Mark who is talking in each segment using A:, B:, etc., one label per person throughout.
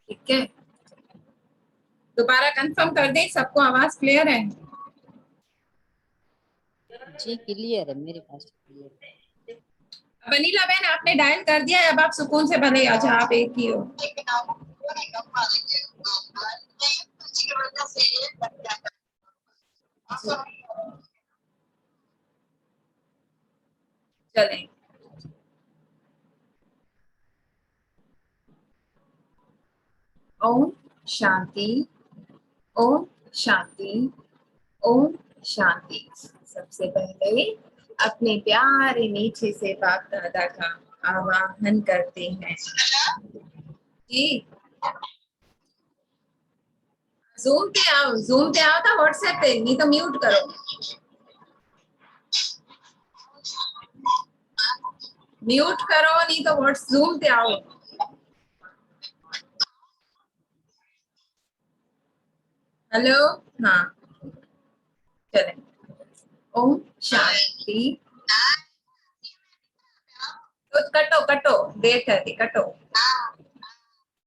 A: ठीक है, दोबारा कंफर्म कर दें, सबको आवाज क्लियर है?
B: जी क्लियर है, मेरे पास क्लियर है।
A: वनीला बहन आपने डायल कर दिया है, अब आप सुकून से भले आ जाओ, आप एक ही हो। चलें, ओम शांति, ओम शांति, ओम शांति। सबसे पहले अपने प्यारे मीठे से बाप दादा का आवाहन करते हैं जी। ज़ूम पे आओ, ज़ूम पे आओ, था व्हाट्सएप पे नहीं तो म्यूट करो, म्यूट करो, नहीं तो व्हाट्स ज़ूम पे आओ। हेलो, हाँ चलें। ओम शांति, तो कटो कटो, देर कर दी, कटो,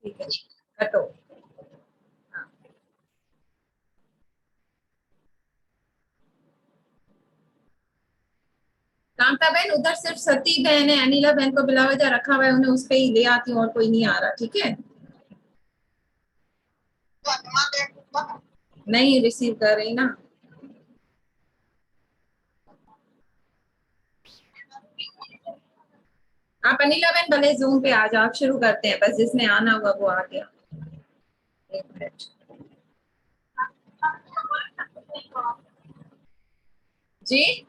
A: ठीक है कटो। हाँ। कांता बहन उधर सिर्फ सती बहन है, अनिला बहन को बिलावजा रखा हुआ है, उन्हें उस पे ही ले आती हूँ, और कोई नहीं आ रहा, ठीक है? नहीं रिसीव कर रही ना। आप अनिला बहन भले जूम पे आ जाओ, आप शुरू करते हैं, बस जिसने आना हुआ वो आ गया। एक मिनट जी।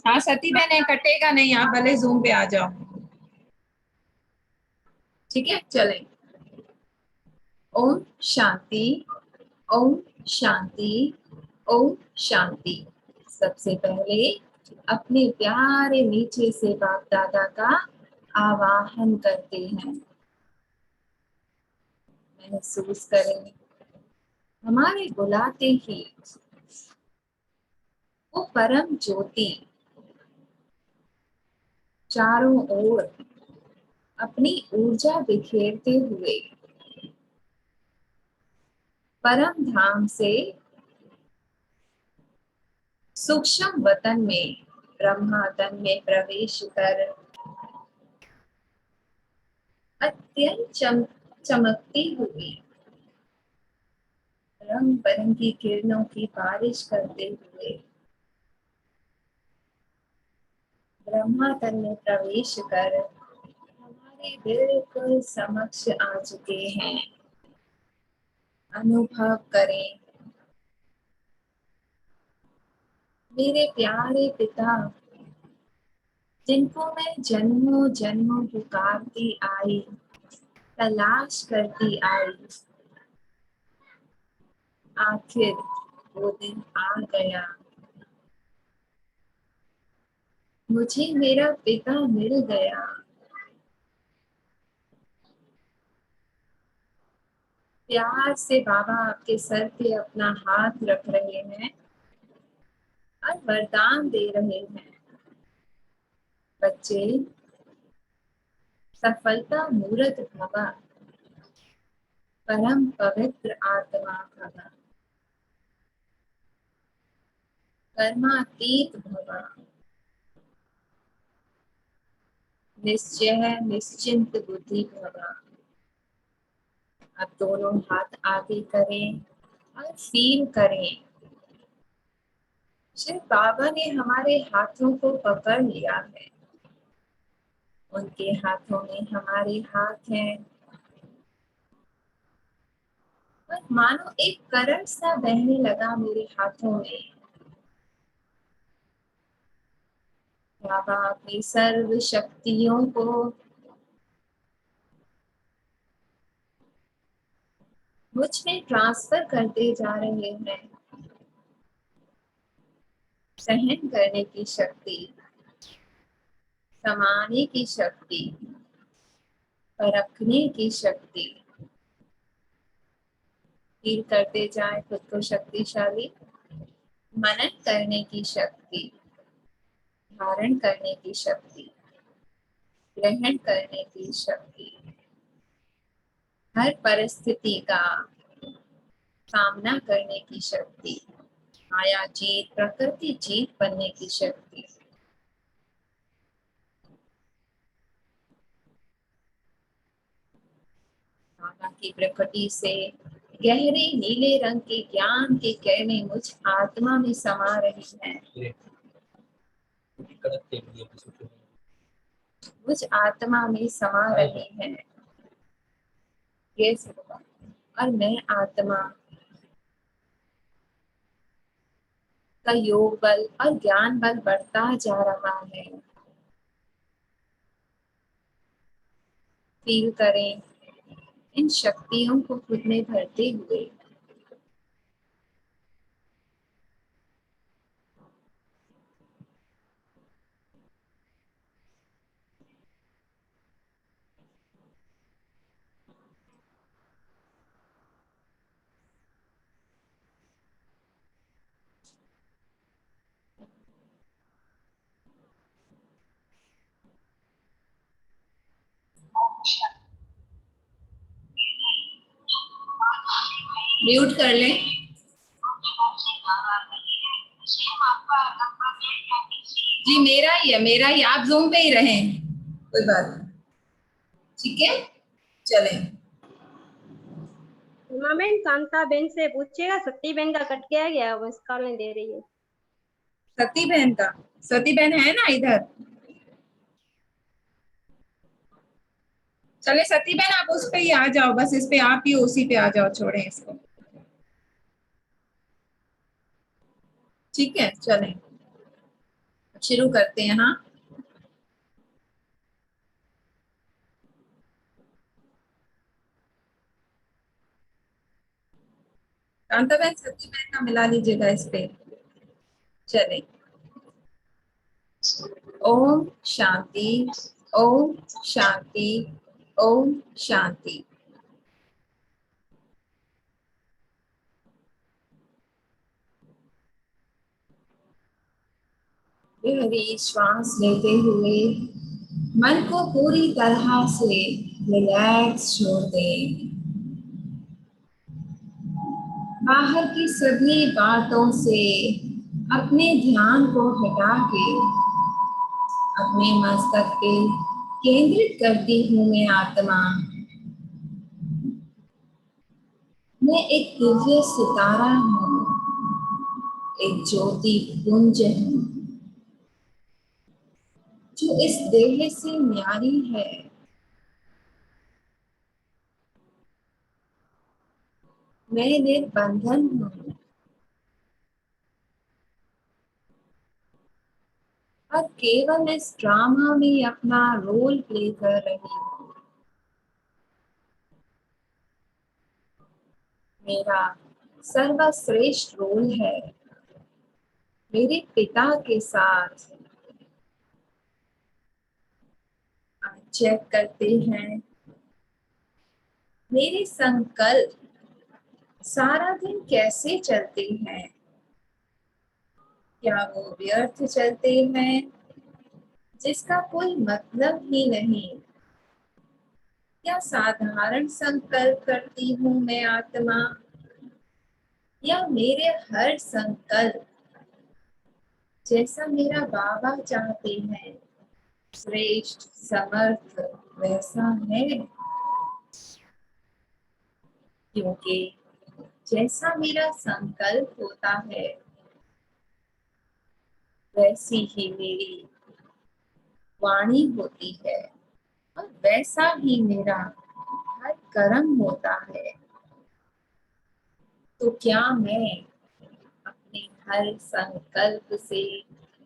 A: हाँ सती बहन है, कटेगा नहीं, आप भले जूम पे आ जाओ, ठीक है? चलें। ओम शांति, ओम शांति, ओम शांति। सबसे पहले अपने प्यारे मीठे से बाप दादा का आवाहन करते हैं। महसूस करें हमारे बुलाते ही वो परम ज्योति चारों ओर अपनी ऊर्जा बिखेरते हुए परम धाम से सूक्ष्म वतन में ब्रह्मातन में प्रवेश कर अत्यंत चमकती हुई रंग बिरंगी किरणों की बारिश करते हुए ब्रह्मातन में प्रवेश कर हमारे बिल्कुल समक्ष आ चुके हैं। अनुभव करें मेरे प्यारे पिता, जिनको मैं जन्मों जन्मों पुकारती आई, तलाश करती आई, आखिर वो दिन आ गया। मुझे मेरा पिता मिल गया। प्यार से बाबा आपके सर पे अपना हाथ रख रहे हैं और वरदान दे रहे हैं, बच्चे सफलता मूर्त भवा, परम पवित्र आत्मा भवा, कर्मातीत भवा, निश्चय निश्चिंत बुद्धि भवा। अब दोनों हाथ आगे करें और फील करें, शिव बाबा ने हमारे हाथों को पकड़ लिया है, उनके हाथों में हमारे हाथ हैं, और मानो एक करंट सा बहने लगा मेरे हाथों में। बाबा अपनी सर्व शक्तियों को मुझ में ट्रांसफर करते जा रहे हैं। सहन करने की शक्ति, समाने की शक्ति, परखने की शक्ति, फील करते जाए खुद को शक्तिशाली, मनन करने की शक्ति, धारण करने की शक्ति, ग्रहण करने की शक्ति, हर परिस्थिति का सामना करने की शक्ति, माया जीत, प्रकृति जीत बनने की शक्ति। बाबा की प्रकृति से गहरे नीले रंग के ज्ञान के किरणें मुझ आत्मा में समा रही हैं। मुझ आत्मा में समा रही हैं। ये और मैं आत्मा का योग बल और ज्ञान बल बढ़ता जा रहा है। फील करें इन शक्तियों को खुद में भरते हुए। म्यूट कर लें। जी मेरा ही, आप जूम पे ही रहें, कोई बात नहीं, ठीक है। चलें।
C: मैम कांता बहन से पूछिएगा, सती बहन का कट गया क्या, वो इस कॉल नहीं दे रही है।
A: सती बहन का, सती बहन है ना इधर? चले सती बहन आप उस पे ही आ जाओ, बस इस पे आप ही उसी पे आ जाओ, छोड़ें इसको, ठीक है। चलें शुरू करते हैं। हाँ कांता बहन सती बहन का मिला लीजिएगा इस पे। चलें। ओम शांति, ओम शांति, ओम शांति। गहरी श्वास लेते हुए मन को पूरी तरह से रिलैक्स छोड़ दें। बाहर की सभी बातों से अपने ध्यान को हटा के अपने मस्तक पे केंद्रित करती हूँ। मैं आत्मा, मैं एक दिव्य सितारा हूँ, एक ज्योति पुंज हूँ जो इस देह से न्यारी है। मैं निर्बंधन हूँ और केवल इस ड्रामा में अपना रोल प्ले कर रही हूँ। मेरा सर्वश्रेष्ठ रोल है मेरे पिता के साथ। आप चेक करते हैं मेरे संकल्प सारा दिन कैसे चलते हैं। क्या वो व्यर्थ चलते हैं जिसका कोई मतलब ही नहीं? क्या साधारण संकल्प करती हूँ मैं आत्मा, या मेरे हर संकल्प जैसा मेरा बाबा चाहते हैं, श्रेष्ठ समर्थ वैसा है? क्योंकि जैसा मेरा संकल्प होता है वैसी ही मेरी वाणी होती है और वैसा ही मेरा हर कर्म होता है। तो क्या मैं अपने हर संकल्प से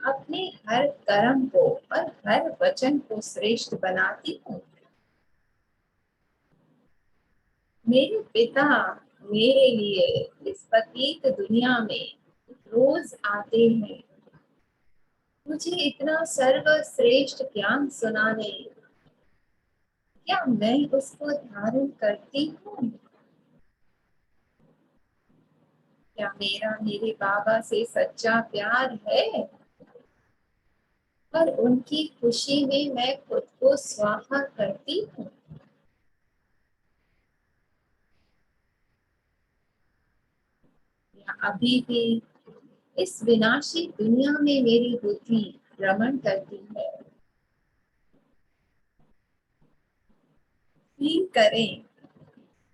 A: अपने हर कर्म को और हर वचन को श्रेष्ठ बनाती हूँ? मेरे पिता मेरे लिए इस पतित दुनिया में रोज आते हैं मुझे इतना सर्वश्रेष्ठ ज्ञान सुनाने। क्या मैं उसको धारण करती हूँ? क्या मेरा मेरे बाबा से सच्चा प्यार है? और उनकी खुशी में मैं खुद को स्वाहा करती हूँ। या अभी भी इस विनाशी दुनिया में मेरी बुद्धि भ्रमण करती है। फील करें,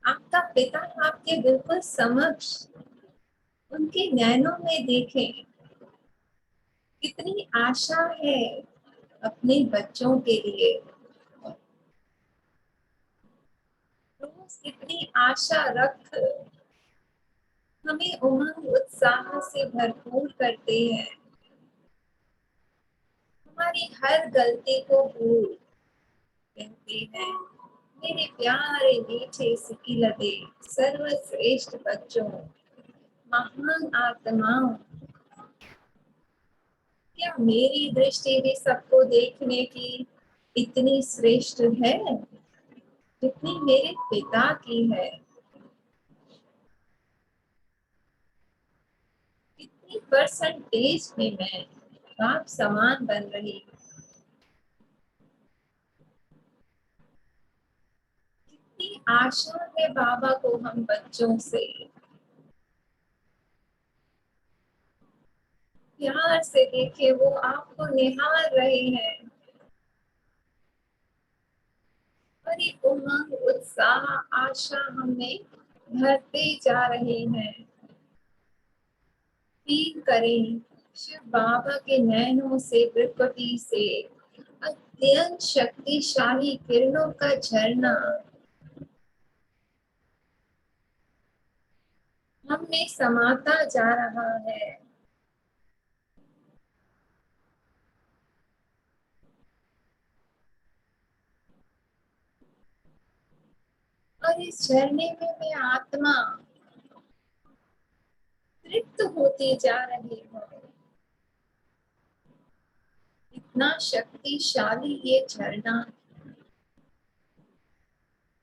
A: आपका पिता आपके बिल्कुल समक्ष, उनके नैनों में देखें, कितनी आशा है अपने बच्चों के लिए। रोज कितनी आशा रख हमें उमंग उत्साह से भरपूर करते हैं। हमारी हर गलती को भूल कहते हैं, मेरे प्यारे मीठे सिकिलते सर्वश्रेष्ठ बच्चों, महान आत्माओं, क्या मेरी दृष्टि भी सबको देखने की इतनी श्रेष्ठ है जितनी मेरे पिता की है? कितनी परसेंटेज में मैं बाप समान बन रही हूँ? कितनी आशा है बाबा को हम बच्चों से। प्यार से देखे, वो आपको निहार रहे हैं। बड़ी उमंग उत्साह आशा हमें भरते जा रहे हैं। फील करें, शिव बाबा के नैनों से प्रकृति से अत्यंत शक्तिशाली किरणों का झरना हमने समाता जा रहा है। और इस झरने में मैं आत्मा तृप्त होती जा रही हूँ। इतना शक्तिशाली ये झरना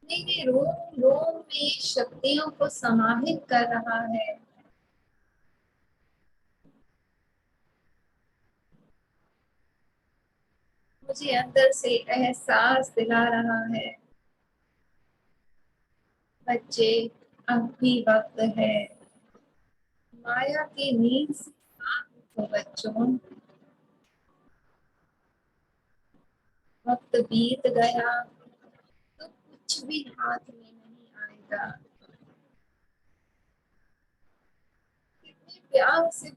A: मेरे रोम रोम में शक्तियों को समाहित कर रहा है। मुझे अंदर से एहसास दिला रहा है, बच्चे अब भी वक्त है, माया की नींद से आप उठो बच्चों। वक्त बीत गया तो कुछ भी हाथ में नहीं आएगा। कितने प्यार से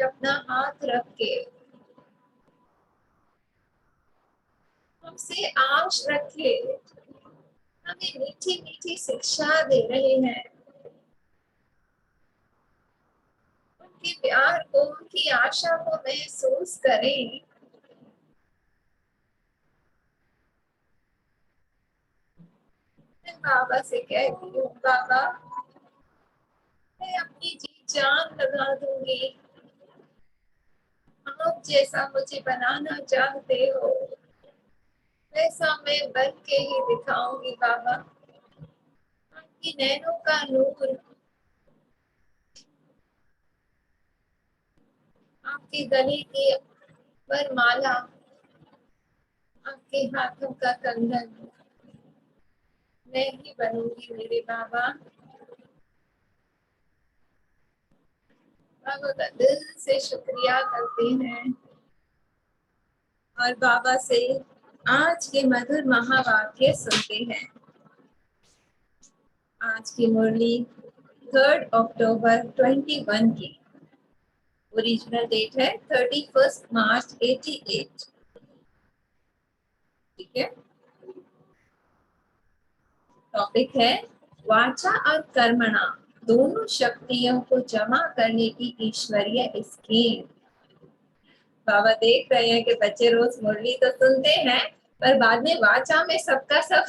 A: अपना हाथ रख के हमसे आश रखे, हमें मीठी मीठी शिक्षा दे रहे हैं। उनके प्यार को, उनकी आशा को महसूस करें। मैं बाबा से कहती हूँ, बाबा मैं अपनी जी जान लगा दूंगी, आप जैसा मुझे बनाना चाहते हो वैसा मैं बन के ही दिखाऊंगी। बाबा आपकी नैनों का नूर, आपके गले की वरमाला, आपके हाथों का कंगन मैं ही बनूंगी मेरे बाबा। बाबा का दिल से शुक्रिया करते हैं और बाबा से आज के मधुर महावाक्य सुनते हैं। आज की मुरली 3 अक्टूबर 21 की, ओरिजिनल डेट है 31 मार्च 88। ठीक है, टॉपिक है वाचा और कर्मणा दोनों शक्तियों को जमा करने की ईश्वरीय स्कीम। बाबा देख रहे हैं कि बच्चे रोज मुरली तो सुनते हैं पर बाद में वाचा में सबका सब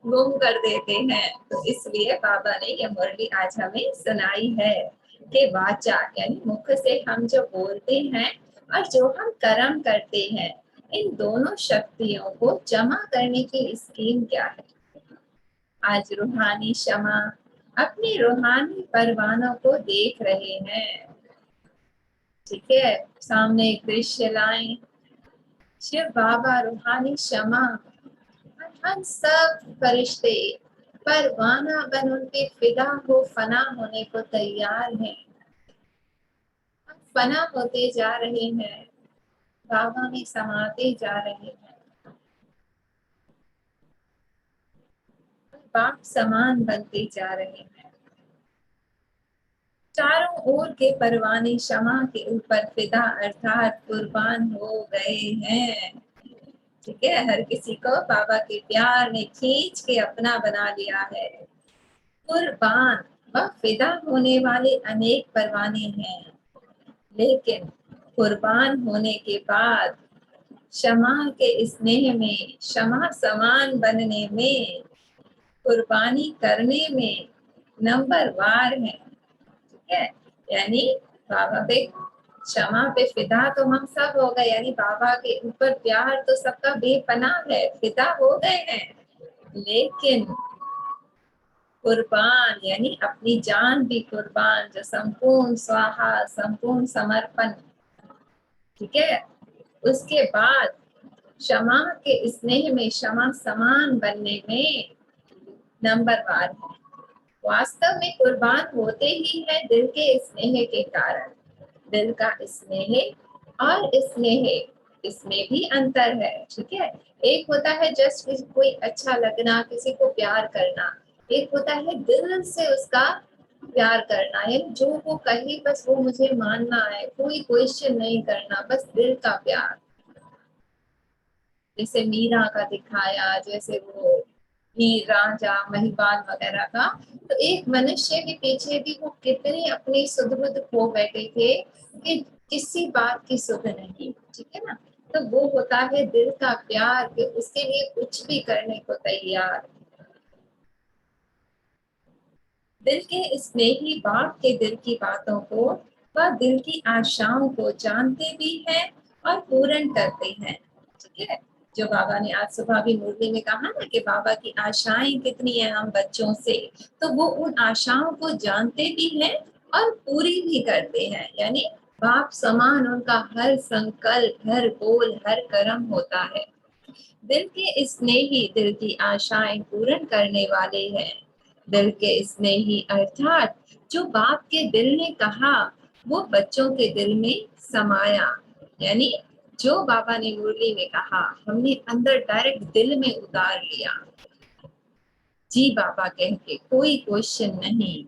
A: गुम कर देते हैं, तो इसलिए बाबा ने यह मुरली आज हमें सुनाई है कि वाचा यानी मुख से हम जो बोलते हैं और जो हम कर्म करते हैं, इन दोनों शक्तियों को जमा करने की स्कीम क्या है। आज रूहानी शमा अपने रूहानी परवानों को देख रहे हैं। ठीक है, सामने एक दृश्य लाएं, शिव बाबा, रूहानी शमा, हम सब फरिश्ते परवाना बन उनके फिदा हो फना होने को तैयार हैं। हम फना होते जा रहे हैं, बाबा में समाते जा रहे हैं, बाप समान बनते जा रहे हैं। चारों ओर के परवाने शमा के ऊपर फिदा अर्थात कुर्बान हो गए हैं। ठीक है, हर किसी को बाबा के प्यार ने खींच के अपना बना लिया है। कुर्बान व फिदा होने वाले अनेक परवाने हैं, लेकिन कुर्बान होने के बाद क्षमा के स्नेह में, क्षमा समान बनने में, कुर्बानी करने में नंबरवार है। ठीक है, यानी बाबा पे क्षमा पे फिदा तो हम सब हो गए, यानी बाबा के ऊपर प्यार तो सबका बेपनाह है, फिदा हो गए हैं, लेकिन कुर्बान यानी अपनी जान भी कुर्बान, जो संपूर्ण स्वाहा, संपूर्ण समर्पण। ठीक है, उसके बाद क्षमा के स्नेह में, क्षमा समान बनने में नंबरवार है। वास्तव में कुर्बान होते ही है दिल के स्नेह के कारण। दिल का स्नेह और स्नेह, इसमें भी अंतर है। ठीक है, एक होता है जस्ट कोई अच्छा लगना, किसी को प्यार करना, एक होता है दिल से उसका प्यार करना, यानी जो वो कहे बस वो मुझे मानना है, कोई क्वेश्चन नहीं करना, बस दिल का प्यार। जैसे मीरा का दिखाया, जैसे वो हीर रांझा महिपाल वगैरह का, तो एक मनुष्य के पीछे भी वो कितने अपनी सुध बुध खो बैठे थे कि किसी बात की सुध नहीं। ठीक है ना, तो वो होता है दिल का प्यार, कि उसके लिए कुछ भी करने को तैयार। दिल के स्नेही बाप के दिल की बातों को व दिल की आशाओं को जानते भी हैं और पूर्ण करते हैं। ठीक है, जो बाबा ने आज सुबह भी मुरली में कहा ना कि बाबा की आशाएं कितनी हैं हम बच्चों से, तो वो उन आशाओं को जानते भी हैं और पूरी भी करते हैं। यानी बाप समान उनका हर संकल्प, हर बोल, हर कर्म होता है। दिल के स्नेही दिल की आशाएं पूर्ण करने वाले हैं। दिल के स्नेही अर्थात जो बाप के दिल ने कहा वो बच्चों के दिल में समाया, यानी जो बाबा ने मुरली में कहा हमने अंदर डायरेक्ट दिल में उतार लिया। जी बाबा कह के, कोई क्वेश्चन नहीं।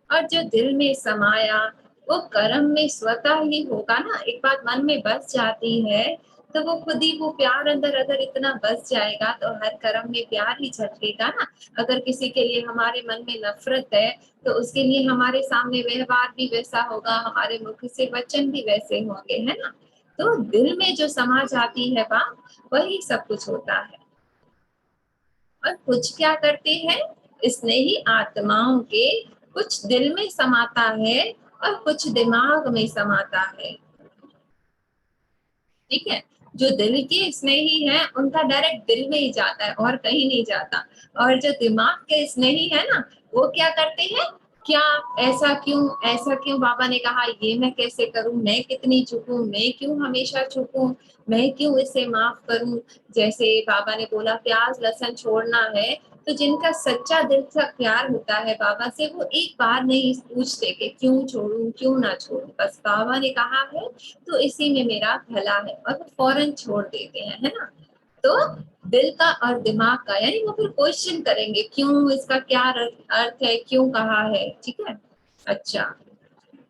A: और जो दिल में समाया वो कर्म में स्वतः ही होगा ना। एक बात मन में बस जाती है तो वो खुद ही, वो प्यार अंदर अगर इतना बस जाएगा तो हर कर्म में प्यार ही झलकेगा ना। अगर किसी के लिए हमारे मन में नफरत है तो उसके लिए हमारे सामने व्यवहार भी वैसा होगा, हमारे मुख से वचन भी वैसे होंगे, है ना। तो दिल में जो समा जाती है बात, वही सब कुछ होता है। और कुछ क्या करते हैं, स्नेही आत्माओं के कुछ दिल में समाता है और कुछ दिमाग में समाता है। ठीक है, जो दिल के स्नेही है उनका डायरेक्ट दिल में ही जाता है और कहीं नहीं जाता। और जो दिमाग के स्नेही है ना, वो क्या करते हैं, क्या ऐसा क्यों बाबा ने कहा, ये मैं कैसे करूं, मैं कितनी चुकूं, मैं क्यों हमेशा चुकूं, मैं क्यों इसे माफ करूं। जैसे बाबा ने बोला प्याज लहसुन छोड़ना है, तो जिनका सच्चा दिल से प्यार होता है बाबा से, वो एक बार नहीं पूछते कि क्यों छोड़ूं क्यों ना छोड़ूं, बस बाबा ने कहा है तो इसी में मेरा भला है, और वो फौरन छोड़ देते हैं, है ना। तो दिल का और दिमाग का, यानी वो फिर क्वेश्चन करेंगे क्यों, इसका क्या अर्थ है, क्यों कहा है। ठीक है, अच्छा,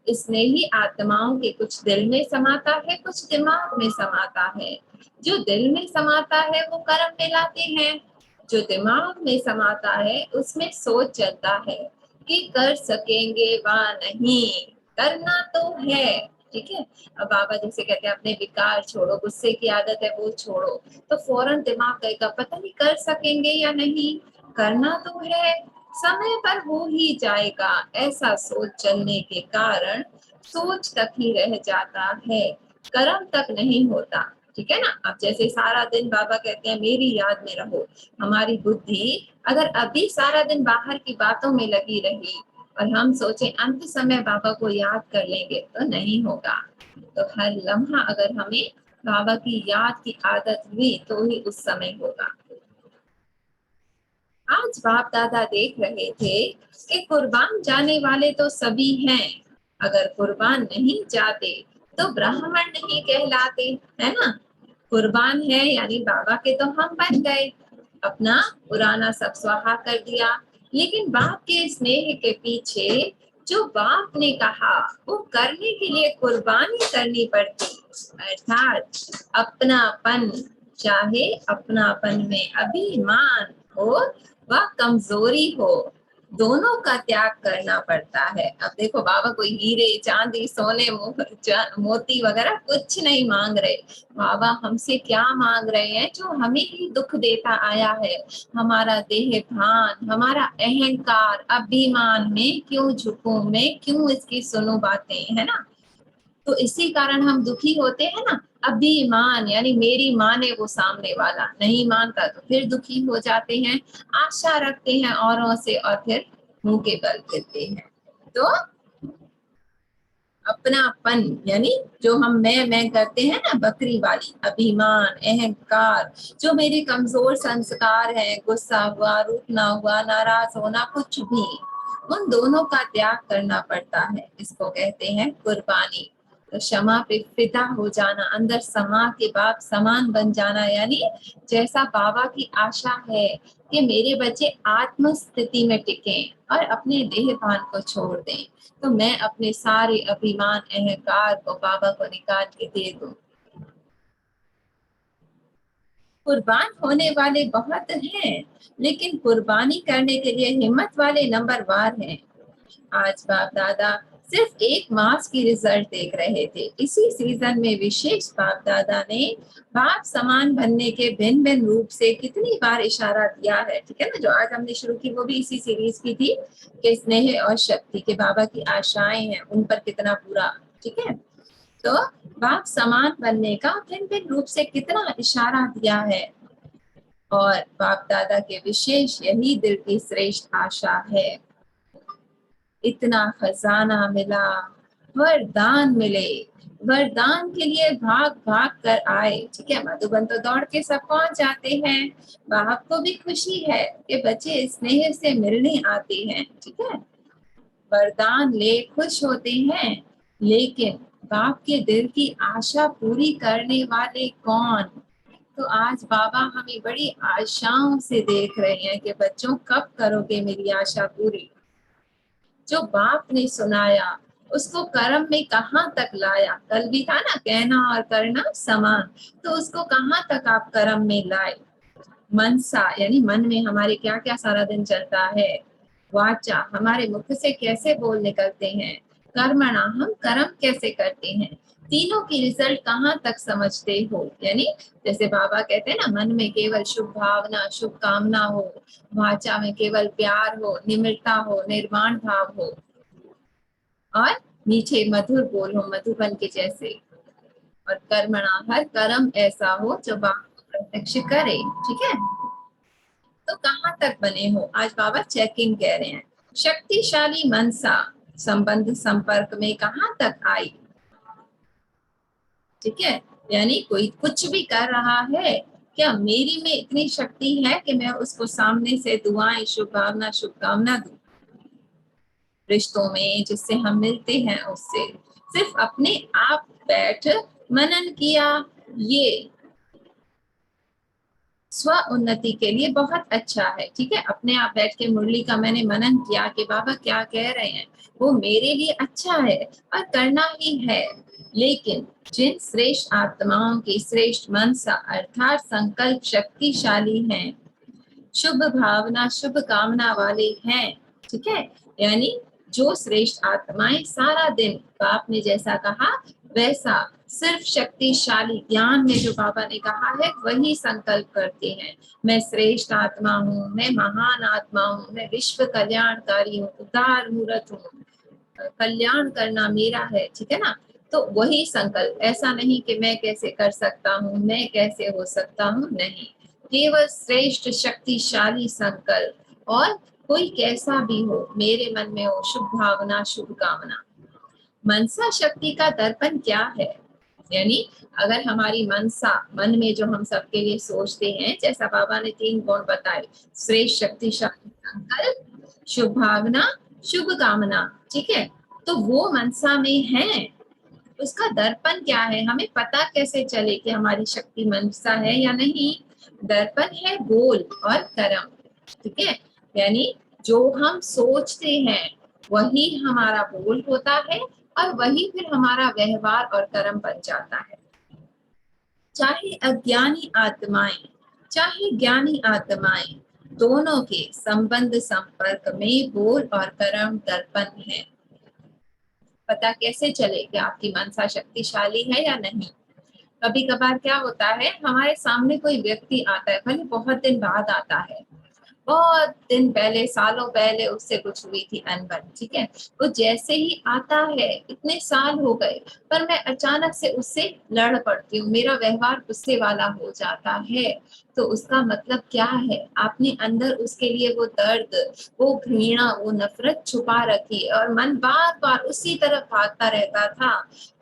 A: स्नेही आत्माओं के कुछ दिल में समाता है, कुछ दिमाग में समाता है। जो दिल में समाता है वो कर्म में लाते हैं, जो दिमाग में समाता है उसमें सोच चलता है कि कर सकेंगे व नहीं, करना तो है। ठीक है, अब बाबा जैसे कहते हैं अपने विकार छोड़ो, गुस्से की आदत है वो छोड़ो, तो फौरन दिमाग कहेगा पता नहीं कर सकेंगे या नहीं, करना तो है, समय पर हो ही जाएगा। ऐसा सोच चलने के कारण सोच तक ही रह जाता है, कर्म तक नहीं होता। ठीक है ना, अब जैसे सारा दिन बाबा कहते हैं मेरी याद में रहो, हमारी बुद्धि अगर अभी सारा दिन बाहर की बातों में लगी रही और हम सोचे अंत समय बाबा को याद कर लेंगे, तो नहीं होगा। तो हर लम्हा अगर हमें बाबा की याद की आदत हुई तो ही उस समय होगा। आज बाप दादा देख रहे थे कि कुर्बान जाने वाले तो सभी हैं, अगर कुर्बान नहीं जाते तो ब्राह्मण नहीं कहलाते, है ना। कुर्बान है यानी बाबा के तो हम बन गए, अपना पुराना सब स्वाहा कर दिया। लेकिन बाप के स्नेह के पीछे जो बाप ने कहा वो करने के लिए कुर्बानी करनी पड़ती, अर्थात अपनापन, चाहे अपनापन में अभिमान हो व कमजोरी हो, दोनों का त्याग करना पड़ता है। अब देखो बाबा कोई हीरे चांदी सोने मोती वगैरह कुछ नहीं मांग रहे। बाबा हमसे क्या मांग रहे हैं, जो हमें ही दुख देता आया है, हमारा देह भान, हमारा अहंकार, अभिमान में क्यों झुकूं मैं, क्यों इसकी सुनो बातें, है ना। तो इसी कारण हम दुखी होते हैं ना। अभिमान यानी मेरी माने वो सामने वाला, नहीं मानता तो फिर दुखी हो जाते हैं, आशा रखते हैं औरों से और फिर मुंह के बल फिरते हैं। तो अपनापन यानी जो हम मैं करते हैं ना, बकरी वाली अभिमान, अहंकार, जो मेरे कमजोर संस्कार है, गुस्सा हुआ, रूठना हुआ, नाराज होना, कुछ भी, उन दोनों का त्याग करना पड़ता है। इसको कहते हैं कुर्बानी। तो क्षमा पे फिदा हो जाना, अंदर समा के बाप समान बन जाना, यानी जैसा बाबा की आशा है कि मेरे बच्चे आत्म स्थिति में टिकें और अपने देह भान को छोड़ दें, तो मैं अपने सारे अभिमान अहंकार को बाबा को निकाल के दे दूं। कुर्बान होने वाले बहुत हैं, लेकिन कुर्बानी करने के लिए हिम्मत वाले नंबरवार हैं। आज बाप दादा सिर्फ एक मास की रिजल्ट देख रहे थे। इसी सीजन में विशेष बाप दादा ने बाप समान बनने के भिन्न भिन्न रूप से कितनी बार इशारा दिया है, ठीक है ना। जो आज हमने शुरू की वो भी इसी सीरीज की थी कि स्नेह और शक्ति के बाबा की आशाएं हैं, उन पर कितना पूरा, ठीक है। तो बाप समान बनने का भिन्न भिन्न रूप से कितना इशारा दिया है, और बाप दादा के विशेष यही दिल की श्रेष्ठ आशा है। इतना खजाना मिला, वरदान मिले, वरदान के लिए भाग भाग कर आए, ठीक है। मधुबन तो दौड़ के सब पहुंच जाते हैं। बाप को भी खुशी है कि बच्चे स्नेह से मिलने आते हैं, ठीक है। वरदान ले खुश होते हैं, लेकिन बाप के दिल की आशा पूरी करने वाले कौन। तो आज बाबा हमें बड़ी आशाओं से देख रहे हैं कि बच्चों कब करोगे मेरी आशा पूरी। जो बाप ने सुनाया उसको कर्म में कहाँ तक लाया, कल भी था ना, कहना और करना समान, तो उसको कहाँ तक आप कर्म में लाए। मनसा यानी मन में हमारे क्या क्या सारा दिन चलता है, वाचा हमारे मुख से कैसे बोल निकलते हैं, कर्मणा हम कर्म कैसे करते हैं, तीनों की रिजल्ट कहाँ तक समझते हो। यानी जैसे बाबा कहते हैं ना, मन में केवल शुभ भावना शुभ कामना हो, वाचा में केवल प्यार हो, निम्रता हो, निर्माण भाव हो, और मीठे मधुर बोल हो मधुबन के जैसे, और कर्मणा हर कर्म ऐसा हो जो बाबा को प्रत्यक्ष करे, ठीक है। तो कहाँ तक बने हो, आज बाबा चेकिंग कह रहे हैं। शक्तिशाली मनसा संबंध संपर्क में कहाँ तक आई, ठीक है। यानी कोई कुछ भी कर रहा है, क्या मेरी में इतनी शक्ति है कि मैं उसको सामने से दुआएं शुभ भावना शुभकामना दूं। रिश्तों में जिससे हम मिलते हैं उससे सिर्फ अपने आप बैठ मनन किया, ये स्व उन्नति के लिए बहुत अच्छा है, ठीक है। अपने आप बैठ के मुरली का मैंने मनन किया कि बाबा क्या कह रहे हैं, वो मेरे लिए अच्छा है और करना ही है। लेकिन जिन श्रेष्ठ आत्माओं की श्रेष्ठ मनसा अर्थात संकल्प शक्तिशाली हैं, शुभ भावना शुभ कामना वाले हैं, ठीक है। यानी जो श्रेष्ठ आत्माएं सारा दिन बाप ने जैसा कहा वैसा सिर्फ शक्तिशाली ज्ञान में जो बाबा ने कहा है वही संकल्प करते हैं। मैं श्रेष्ठ आत्मा हूँ, मैं महान आत्मा हूँ, मैं विश्व कल्याणकारी हूँ, उदार मूर्त हूँ, कल्याण करना मेरा है, ठीक है ना। तो वही संकल्प, ऐसा नहीं कि मैं कैसे कर सकता हूँ, मैं कैसे हो सकता हूँ, नहीं, केवल श्रेष्ठ शक्तिशाली संकल्प, और कोई कैसा भी हो मेरे मन में हो शुभ भावना शुभ कामना। मनसा शक्ति का दर्पण क्या है, यानी अगर हमारी मनसा, मन में जो हम सबके लिए सोचते हैं, जैसा बाबा ने 3 गुण बताए, श्रेष्ठ, शक्तिशाली संकल्प, शुभ भावना, शुभ कामना, ठीक है, तो वो मनसा में है। उसका दर्पण क्या है, हमें पता कैसे चले कि हमारी शक्ति मनसा है या नहीं? दर्पण है बोल और कर्म, ठीक है, यानी जो हम सोचते हैं वही हमारा बोल होता है और वही फिर हमारा व्यवहार और कर्म बन जाता है। चाहे अज्ञानी आत्माएं चाहे ज्ञानी आत्माएं, दोनों के संबंध संपर्क में बोल और कर्म दर्पण है। पता कैसे चले कि आपकी मनसा शक्तिशाली है या नहीं? कभी कभार क्या होता है, हमारे सामने कोई व्यक्ति आता है, भले बहुत दिन बाद आता है, बहुत दिन पहले, सालों पहले उससे कुछ हुई थी अनबन, ठीक है, वो जैसे ही आता है, इतने साल हो गए पर मैं अचानक से उससे लड़ पड़ती हूँ, मेरा व्यवहार गुस्से वाला हो जाता है, तो उसका मतलब क्या है? आपने अंदर उसके लिए वो दर्द, वो घृणा, वो नफरत छुपा रखी और मन बार बार उसी तरफ भागता रहता था,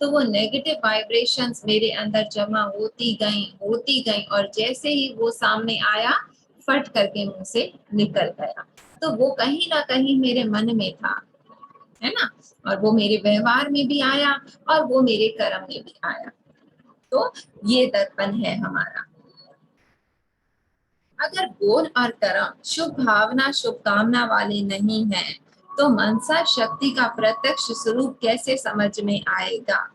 A: तो वो नेगेटिव वाइब्रेशंस मेरे अंदर जमा होती गई और जैसे ही वो सामने आया, फट करके मुंह से निकल गया। तो वो कहीं ना कहीं मेरे मन में था, है ना, और वो मेरे व्यवहार में भी आया और वो मेरे कर्म में भी आया। तो ये दर्पण है हमारा। अगर बोल और कर्म शुभ भावना, शुभ कामना वाले नहीं है, तो मनसा शक्ति का प्रत्यक्ष स्वरूप कैसे समझ में आएगा?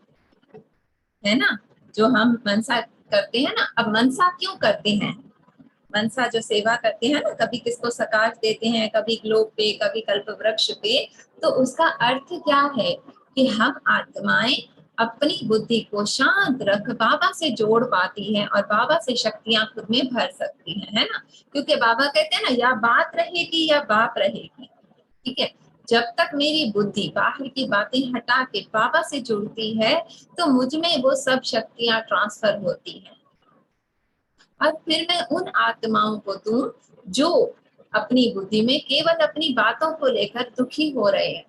A: है ना, जो हम मनसा करते हैं ना, अब मनसा क्यों करते हैं? मनसा जो सेवा करते हैं ना, कभी किसको सकाश देते हैं, कभी ग्लोब पे, कभी कल्प वृक्ष पे, तो उसका अर्थ क्या है कि हम आत्माएं अपनी बुद्धि को शांत रख बाबा से जोड़ पाती हैं और बाबा से शक्तियां खुद में भर सकती हैं, है ना, क्योंकि बाबा कहते हैं ना, या बात रहेगी या बाप रहेगी, ठीक है, जब तक मेरी बुद्धि बाहर की बातें हटा के बाबा से जुड़ती है, तो मुझ में वो सब शक्तियां ट्रांसफर होती हैं और फिर मैं उन आत्माओं को दूं जो अपनी बुद्धि में केवल अपनी बातों को लेकर दुखी हो रहे हैं,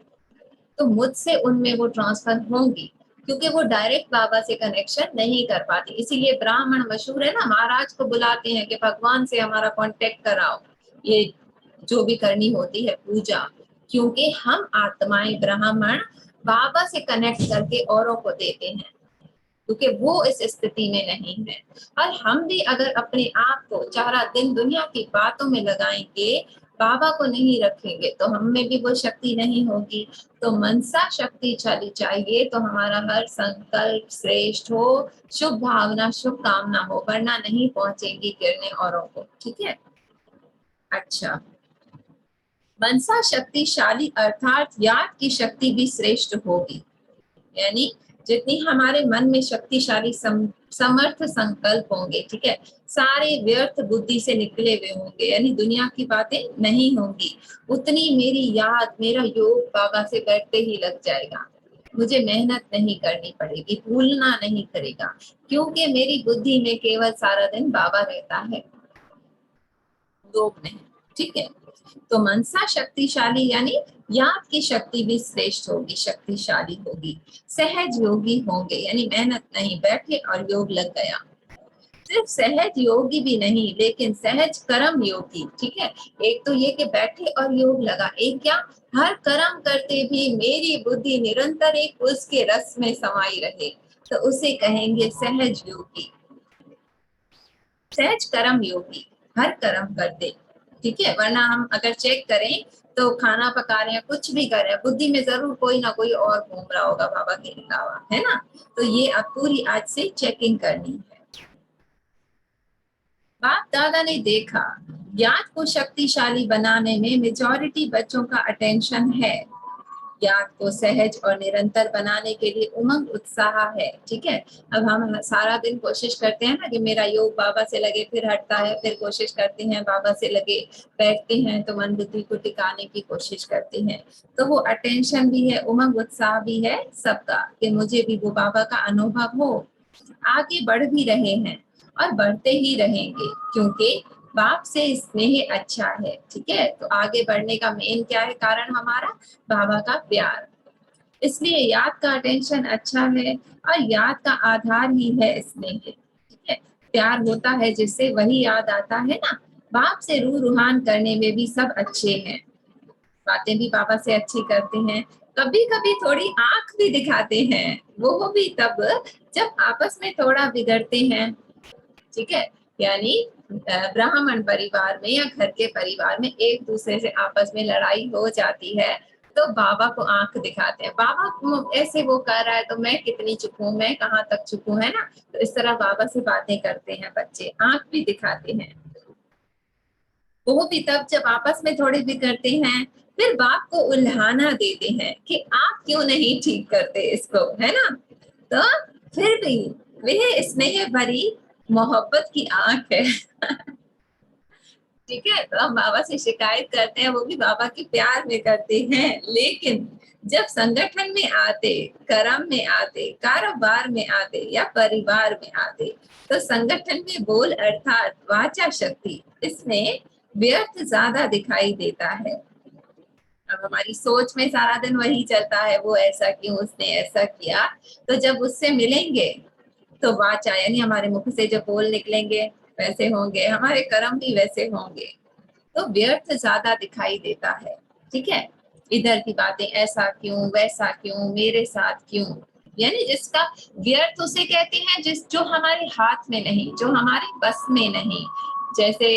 A: तो मुझसे उनमें वो ट्रांसफर होंगी, क्योंकि वो डायरेक्ट बाबा से कनेक्शन नहीं कर पाती। इसीलिए ब्राह्मण मशहूर है ना, महाराज को बुलाते हैं कि भगवान से हमारा कांटेक्ट कराओ, ये जो भी करनी होती है पूजा, क्योंकि हम आत्माएं ब्राह्मण बाबा से कनेक्ट करके औरों को देते हैं, क्योंकि वो इस स्थिति में नहीं है। और हम भी अगर अपने आप को सारा दिन दुनिया की बातों में लगाएंगे, बाबा को नहीं रखेंगे, तो हम में भी वो शक्ति नहीं होगी। तो मनसा शक्तिशाली चाहिए तो हमारा हर संकल्प श्रेष्ठ हो, शुभ भावना, शुभ कामना हो, वरना नहीं पहुंचेंगी किरणें औरों को, ठीक है। अच्छा, मनसा शक्तिशाली अर्थात याद की शक्ति भी श्रेष्ठ होगी, यानी जितनी हमारे मन में शक्तिशाली समर्थ संकल्प होंगे, ठीक है, सारे व्यर्थ बुद्धि से निकले हुए होंगे, यानी दुनिया की बातें नहीं होंगी, उतनी मेरी याद, मेरा योग बाबा से बैठते ही लग जाएगा, मुझे मेहनत नहीं करनी पड़ेगी, भूलना नहीं करेगा, क्योंकि मेरी बुद्धि में केवल सारा दिन बाबा रहता है, योग नहीं, ठीक है। तो मनसा शक्तिशाली यानी याद की शक्ति भी श्रेष्ठ होगी, शक्तिशाली होगी, सहज योगी होंगे, यानी मेहनत नहीं, बैठे और योग लग गया, सिर्फ सहज योगी भी नहीं लेकिन सहज कर्म योगी, ठीक है। एक तो ये कि बैठे और योग लगा, एक क्या, हर कर्म करते भी मेरी बुद्धि निरंतर एक उसके रस में समाई रहे, तो उसे कहेंगे सहज योगी, सहज कर्म योगी, हर कर्म करते, ठीक है। वरना हम अगर चेक करें तो खाना पका रहे हैं, कुछ भी कर रहे हैं, बुद्धि में जरूर कोई ना कोई और घूम रहा होगा बाबा के अलावा, है ना। तो ये अब पूरी आज से चेकिंग करनी है। बाप दादा ने देखा याद को शक्तिशाली बनाने में मेजॉरिटी बच्चों का अटेंशन है, याद को सहज और निरंतर बनाने के लिए उमंग उत्साह है, ठीक है। अब हम सारा दिन कोशिश करते हैं ना कि मेरा योग बाबा से लगे, फिर हटता है, फिर कोशिश करते हैं बाबा से लगे, बैठते हैं तो मन बुद्धि को टिकाने की कोशिश करते हैं, तो वो अटेंशन भी है, उमंग उत्साह भी है सबका कि मुझे भी वो बाबा का अनुभव हो। आगे बढ़ भी रहे हैं और बढ़ते ही रहेंगे, क्योंकि बाप से स्नेह अच्छा है, ठीक है। तो आगे बढ़ने का मेन क्या है कारण, हमारा बाबा का प्यार। इसलिए याद का अटेंशन अच्छा है और याद का आधार ही है स्नेह, ठीक है। प्यार होता है जिससे वही याद आता है ना। बाप से रूह रूहान करने में भी सब अच्छे हैं, बातें भी पापा से अच्छी करते हैं, कभी कभी थोड़ी आंख भी दिखाते हैं, वो भी तब जब आपस में थोड़ा बिगड़ते हैं, ठीक है। यानी ब्राह्मण परिवार में या घर के परिवार में एक दूसरे से आपस में लड़ाई हो जाती है तो बाबा को आंख दिखाते हैं, बाबा ऐसे वो कर रहा है तो मैं कितनी चुप हूँ, मैं कहाँ तक चुप हूँ, है ना। तो इस तरह बाबा से बातें करते हैं बच्चे, आंख भी दिखाते हैं। वो भी तब जब आपस में थोड़े बिगड़ते हैं, फिर बाप को उल्हाना देते हैं कि आप क्यों नहीं ठीक करते इसको, है ना। तो फिर भी वह स्नेह भरी मोहब्बत की आंख है ठीक है। तो हम बाबा से शिकायत करते हैं, वो भी बाबा के प्यार में करते हैं, लेकिन जब संगठन में आते, कर्म में आते, कारोबार में आते या परिवार में आते, तो संगठन में बोल अर्थात वाचा शक्ति, इसमें व्यर्थ ज्यादा दिखाई देता है। अब हमारी सोच में सारा दिन वही चलता है, वो ऐसा क्यों, उसने ऐसा किया। तो जब उससे मिलेंगे तो वाचा यानी हमारे मुख से जो बोल निकलेंगे वैसे होंगे, हमारे कर्म भी वैसे होंगे, तो व्यर्थ ज्यादा दिखाई देता है, ठीक है। इधर की बातें, ऐसा क्यों, वैसा क्यों, मेरे साथ क्यों, यानी जिसका व्यर्थ उसे कहते हैं जिस जो हमारे हाथ में नहीं, जो हमारे बस में नहीं। जैसे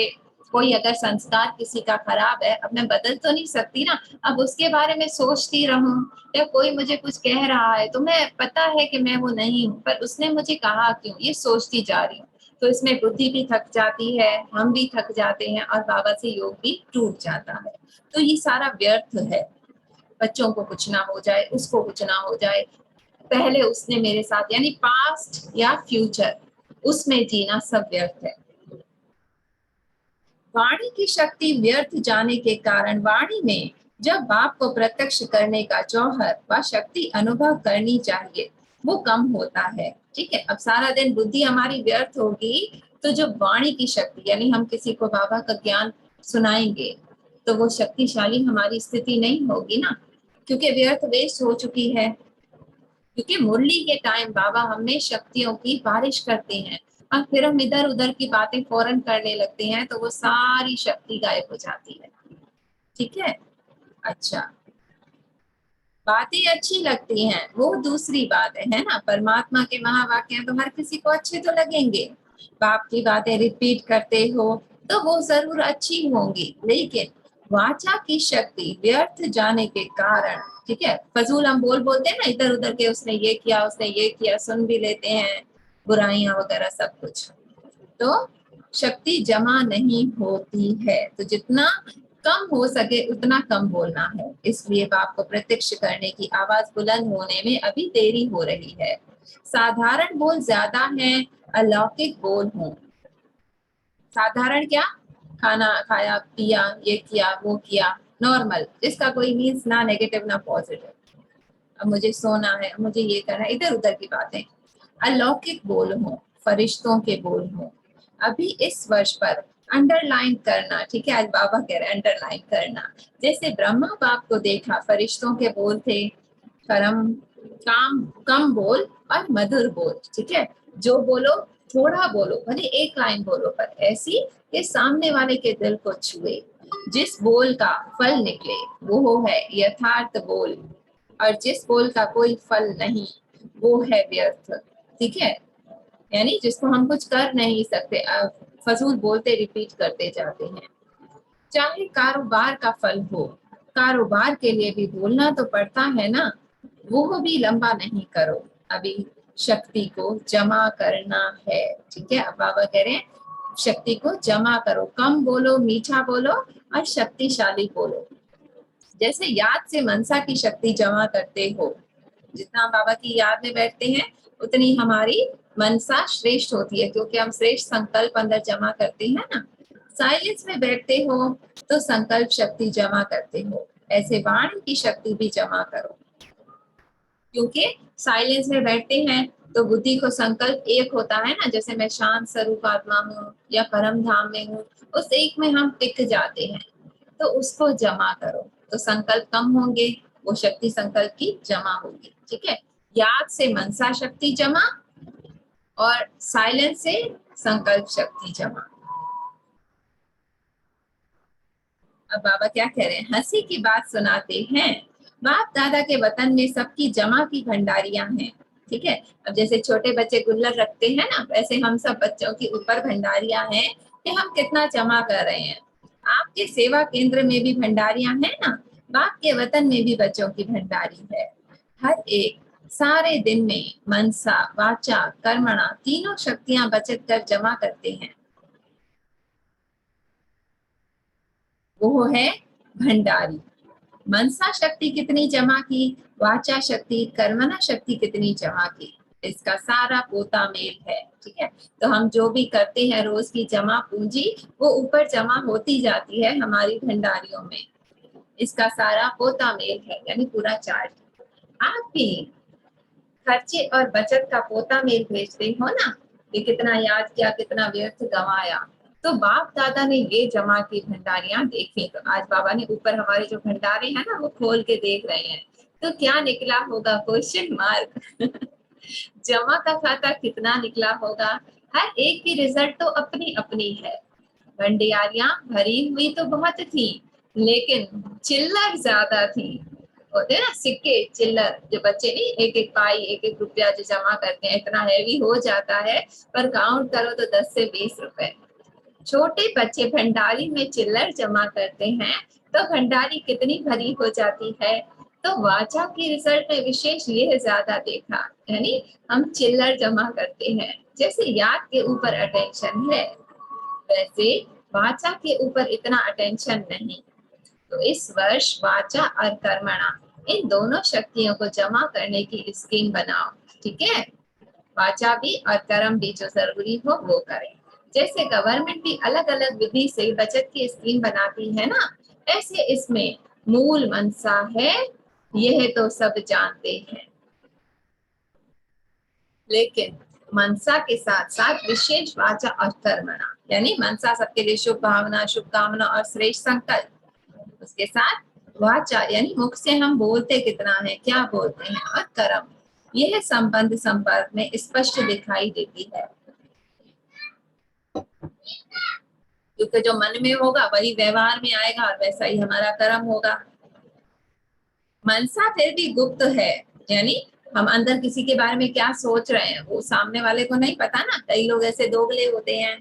A: कोई अगर संस्कार किसी का खराब है, अब मैं बदल तो नहीं सकती ना, अब उसके बारे में सोचती रहूं, या कोई मुझे कुछ कह रहा है तो मैं पता है कि मैं वो नहीं हूँ, पर उसने मुझे कहा क्यों, ये सोचती जा रही हूँ। तो इसमें बुद्धि भी थक जाती है, हम भी थक जाते हैं और बाबा से योग भी टूट जाता है। तो ये सारा व्यर्थ है। बच्चों को कुछ ना हो जाए, उसको कुछ ना हो जाए, पहले उसने मेरे साथ, यानी पास्ट या फ्यूचर, उसमें जीना सब व्यर्थ है। वाणी की शक्ति व्यर्थ जाने के कारण वाणी में जब बाप को प्रत्यक्ष करने का जौहर व शक्ति अनुभव करनी चाहिए, वो कम होता है, ठीक है। अब सारा दिन बुद्धि हमारी व्यर्थ होगी, तो जो वाणी की शक्ति, यानी हम किसी को बाबा का ज्ञान सुनाएंगे, तो वो शक्तिशाली हमारी स्थिति नहीं होगी ना, क्योंकि व्यर्थ वेस्ट हो चुकी है। क्योंकि मुरली के टाइम बाबा हमें शक्तियों की बारिश करते हैं, और फिर हम इधर उधर की बातें फौरन करने लगते हैं, तो वो सारी शक्ति गायब हो जाती है, ठीक है। अच्छा, बातें अच्छी लगती हैं वो दूसरी बात है ना। परमात्मा के महावाक्य तो हर किसी को अच्छे तो लगेंगे, बाप की बातें रिपीट करते हो तो वो जरूर अच्छी होंगी, लेकिन वाचा की शक्ति व्यर्थ जाने के कारण, ठीक है, फजूल हम बोलते हैं ना इधर उधर के, उसने ये किया, उसने ये किया, सुन भी लेते हैं बुराइयां वगैरह सब कुछ, तो शक्ति जमा नहीं होती है। तो जितना कम हो सके उतना कम बोलना है, इसलिए बाप को प्रत्यक्ष करने की आवाज बुलंद होने में अभी देरी हो रही है। साधारण बोल ज्यादा है, अलौकिक बोल हो। साधारण क्या, खाना खाया पिया, ये किया वो किया, नॉर्मल, जिसका कोई मीन्स ना नेगेटिव ना पॉजिटिव। अब मुझे सोना है, मुझे ये करना है, इधर उधर की बातें। अलौकिक बोल हो, फरिश्तों के बोल हो। अभी इस वर्ष पर अंडरलाइन करना, ठीक है, आज बाबा कह रहे हैं अंडरलाइन करना। जैसे ब्रह्मा बाप को देखा, फरिश्तों के बोल थे करम, काम, कम बोल और मधुर बोल, ठीक है। जो बोलो थोड़ा बोलो, भले एक लाइन बोलो, पर ऐसी कि सामने वाले के दिल को छुए। जिस बोल का फल निकले वो है यथार्थ बोल, और जिस बोल का कोई फल नहीं वो है व्यर्थ, ठीक है। यानी जिसको हम कुछ कर नहीं सकते, फजूल बोलते रिपीट करते जाते हैं। चाहे कारोबार का फल हो, कारोबार के लिए भी बोलना तो पड़ता है ना, वो भी लंबा नहीं करो, अभी शक्ति को जमा करना है, ठीक है। अब बाबा कह रहे हैं शक्ति को जमा करो, कम बोलो, मीठा बोलो और शक्तिशाली बोलो। जैसे याद से मनसा की शक्ति जमा करते हो, जितना हम बाबा की याद में बैठते हैं उतनी हमारी मनसा श्रेष्ठ होती है, क्योंकि हम श्रेष्ठ संकल्प अंदर जमा करते हैं ना। साइलेंस में बैठते हो तो संकल्प शक्ति जमा करते हो, ऐसे वाणी की शक्ति भी जमा करो। क्योंकि साइलेंस में बैठते हैं तो बुद्धि को संकल्प एक होता है ना, जैसे मैं शांत स्वरूप आत्मा हूँ या परम धाम में हूँ, उस एक में हम टिक जाते हैं, तो उसको जमा करो तो संकल्प कम होंगे, वो शक्ति संकल्प की जमा होगी। ठीक है, याद से मनसा शक्ति जमा और साइलेंस से संकल्प शक्ति जमा। अब बाबा क्या कह रहे हैं, हंसी की बात सुनाते हैं, बाप दादा के वतन में सबकी जमा की भंडारियां हैं। ठीक है, अब जैसे छोटे बच्चे गुल्लक रखते हैं ना, वैसे हम सब बच्चों के ऊपर भंडारियां हैं कि हम कितना जमा कर रहे हैं। आपके सेवा केंद्र में भी भंडारियां हैं ना, बाप के वतन में भी बच्चों की भंडारी है। हर एक सारे दिन में मनसा वाचा कर्मणा तीनों शक्तियां बचत कर जमा करते हैं, वो है भंडारी। मनसा शक्ति कितनी जमा की, वाचा शक्ति कर्मणा शक्ति कितनी जमा की, इसका सारा पोता मेल है। ठीक है, तो हम जो भी करते हैं रोज की जमा पूंजी वो ऊपर जमा होती जाती है हमारी भंडारियों में, इसका सारा पोता मेल है, यानी पूरा चार्ट। आप भी खर्चे और बचत का पोता मेल भेजते हो ना, ये कितना याद किया कितना व्यर्थ गंवाया, तो बाप दादा ने ये जमा की भंडारियां देखी। तो आज बाबा ने ऊपर हमारे जो भंडारे हैं ना वो खोल के देख रहे हैं, तो क्या निकला होगा, क्वेश्चन मार्क। जमा का खाता कितना निकला होगा, हर एक की रिजल्ट तो अपनी अपनी है। भंडारियां भरी हुई तो बहुत थी, लेकिन चिल्लर ज्यादा थी। होते हैं ना सिक्के चिल्लर, जो बच्चे नहीं एक एक पाई एक एक रुपया जो जमा करते हैं, इतना हैवी हो जाता है, पर काउंट करो तो 10 से 20 रुपए। छोटे बच्चे भंडारी में चिल्लर जमा करते हैं तो भंडारी कितनी भरी हो जाती है। तो वाचा की रिजल्ट में विशेष ये ज्यादा देखा, यानी हम चिल्लर जमा करते हैं। जैसे याद के ऊपर अटेंशन है, वैसे वाचा के ऊपर इतना अटेंशन नहीं। तो इस वर्ष वाचा और कर्मणा इन दोनों शक्तियों को जमा करने की स्कीम बनाओ। ठीक है, वाचा भी और कर्म भी जो जरूरी हो वो करें। जैसे गवर्नमेंट भी अलग अलग विधि से बचत की स्कीम बनाती है ना, ऐसे इसमें मूल मनसा है, यह तो सब जानते हैं, लेकिन मनसा के साथ साथ विशेष वाचा और कर्मणा, यानी मनसा सबके लिए शुभ भावना शुभकामना और श्रेष्ठ संकल्प, उसके साथ वाचा यानी मुख से हम बोलते कितना है क्या बोलते हैं, और कर्म यह संबंध संपर्क में स्पष्ट दिखाई देती है, क्योंकि जो मन में होगा वही व्यवहार में आएगा और वैसा ही हमारा कर्म होगा। मनसा फिर भी गुप्त है, यानी हम अंदर किसी के बारे में क्या सोच रहे हैं वो सामने वाले को नहीं पता ना, कई लोग ऐसे दोगले होते हैं।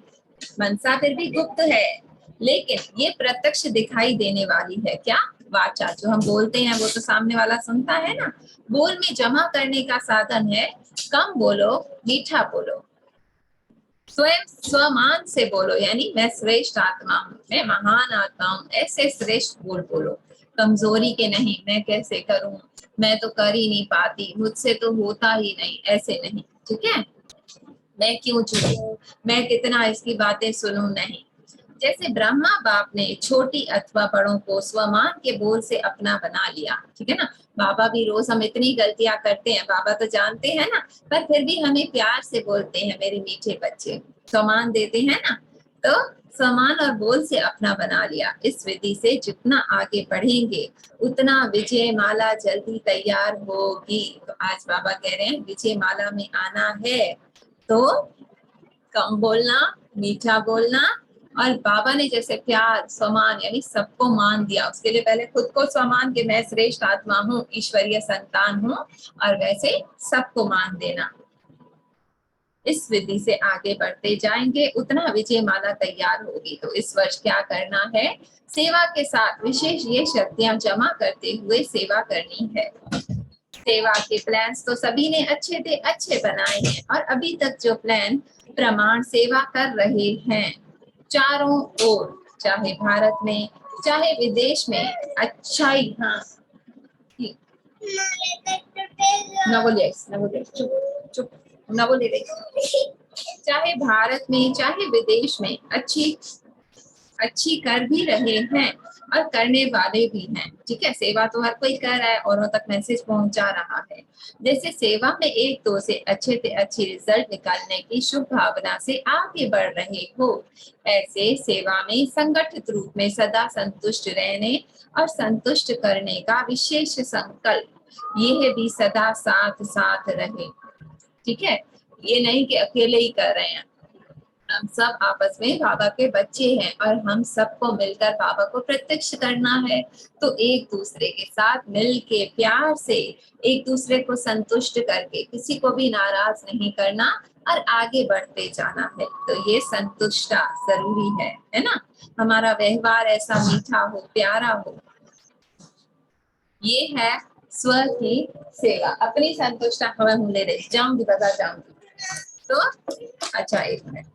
A: मनसा फिर भी गुप्त है, लेकिन ये प्रत्यक्ष दिखाई देने वाली है। क्या, वाचा जो हम बोलते हैं वो तो सामने वाला सुनता है ना। बोल में जमा करने का साधन है, कम बोलो मीठा बोलो, स्वयं स्वमान से बोलो, यानी मैं श्रेष्ठ आत्मा हूँ मैं महान आत्मा हूँ, ऐसे श्रेष्ठ बोल बोलो। कमजोरी के नहीं, मैं कैसे करूं, मैं तो कर ही नहीं पाती, मुझसे तो होता ही नहीं, ऐसे नहीं। ठीक है, मैं क्यों झूठूं, मैं कितना इसकी बातें सुनूं, नहीं। जैसे ब्रह्मा बाप ने छोटी अथवा बड़ों को स्वमान के बोल से अपना बना लिया। ठीक है ना, बाबा भी रोज हम इतनी गलतियां करते हैं, बाबा तो जानते हैं ना, पर फिर भी हमें प्यार से बोलते हैं मेरे मीठे बच्चे, स्वमान देते हैं ना। तो स्वमान और बोल से अपना बना लिया। इस विधि से जितना आगे बढ़ेंगे उतना विजय माला जल्दी तैयार होगी। तो आज बाबा कह रहे हैं विजय माला में आना है तो कम बोलना मीठा बोलना, और बाबा ने जैसे प्यार स्वमान यानी सबको मान दिया, उसके लिए पहले खुद को स्वमान कि मैं श्रेष्ठ आत्मा हूँ ईश्वरीय संतान हूँ, और वैसे सबको मान देना। इस विधि से आगे बढ़ते जाएंगे उतना विजय माला तैयार होगी। तो इस वर्ष क्या करना है, सेवा के साथ विशेष ये शक्तियां जमा करते हुए सेवा करनी है। सेवा के प्लान्स तो सभी ने अच्छे बनाए हैं, और अभी तक जो प्लान प्रमाण सेवा कर रहे हैं चारों ओर, चाहे भारत में चाहे विदेश में, अच्छाई, हाँ ना बोलिए चुप चुप ना बोलिए, चाहे भारत में चाहे विदेश में अच्छी अच्छी कर भी रहे हैं और करने वाले भी हैं। ठीक है, सेवा तो हर कोई कर रहा है, औरों तक मैसेज पहुंचा रहा है। जैसे सेवा में एक दो से अच्छे रिजल्ट निकालने की शुभ भावना से आगे बढ़ रहे हो, ऐसे सेवा में संगठित रूप में सदा संतुष्ट रहने और संतुष्ट करने का विशेष संकल्प, यह भी सदा साथ साथ रहे। ठीक है, ये नहीं कि अकेले ही कर रहे हैं, हम सब आपस में बाबा के बच्चे हैं और हम सबको मिलकर बाबा को प्रत्यक्ष करना है। तो एक दूसरे के साथ मिल के प्यार से एक दूसरे को संतुष्ट करके किसी को भी नाराज नहीं करना और आगे बढ़ते जाना है। तो ये संतुष्टता जरूरी है ना, हमारा व्यवहार ऐसा मीठा हो, प्यारा हो। ये है स्व की सेवा। अपनी संतुष्टता हमें ले रही जाऊंगी, बता जाऊंगी। तो अच्छा, एक मिनट।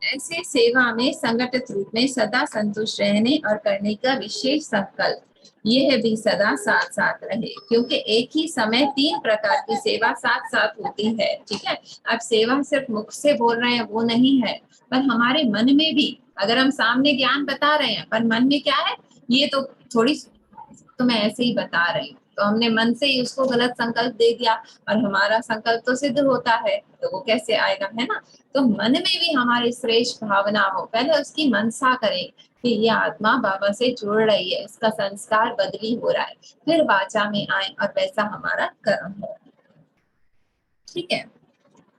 A: ऐसे सेवा में संगठित रूप में सदा संतुष्ट रहने और करने का विशेष संकल्प, यह भी सदा साथ साथ रहे। क्योंकि एक ही समय 3 प्रकार की सेवा साथ साथ होती है। ठीक है, अब सेवा सिर्फ मुख से बोल रहे हैं वो नहीं है, पर हमारे मन में भी, अगर हम सामने ज्ञान बता रहे हैं पर मन में क्या है, ये तो थोड़ी तो मैं ऐसे ही बता रही हूँ, तो हमने मन से ही उसको गलत संकल्प दे दिया और हमारा संकल्प तो सिद्ध होता है, तो वो कैसे आएगा, है ना। तो मन में भी हमारी श्रेष्ठ भावना हो, पहले उसकी मनसा करें कि ये आत्मा बाबा से जुड़ रही है, इसका संस्कार बदली हो रहा है, फिर वाचा में आए और वैसा हमारा कर्म हो। ठीक है,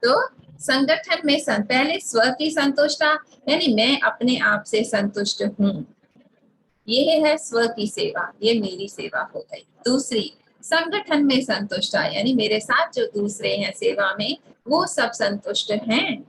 A: तो संगठन में पहले स्व की संतुष्टता, यानी मैं अपने आप से संतुष्ट हूँ, यह है स्व की सेवा, ये मेरी सेवा हो गई। दूसरी, संगठन में संतुष्टता, यानी मेरे साथ जो दूसरे हैं सेवा में वो सब संतुष्ट हैं,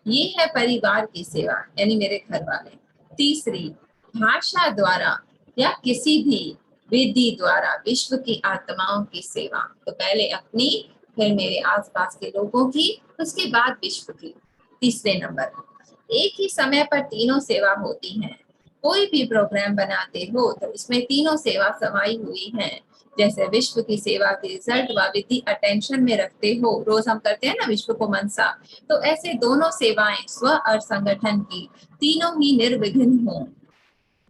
A: ये है परिवार की सेवा, यानी मेरे घर वाले। तीसरी, भाषा द्वारा या किसी भी विधि द्वारा विश्व की आत्माओं की सेवा। तो पहले अपनी, फिर मेरे आसपास के लोगों की, उसके बाद विश्व की। तीसरे नंबर, एक ही समय पर तीनों सेवा होती है। कोई भी प्रोग्राम बनाते हो तो इसमें तीनों सेवा समाई हुई है। जैसे विश्व की सेवा के रिजल्ट व विधि अटेंशन में रखते हो, रोज हम करते हैं ना विश्व को मनसा, तो ऐसे दोनों सेवाएं स्व और संगठन की तीनों ही निर्विघ्न हो।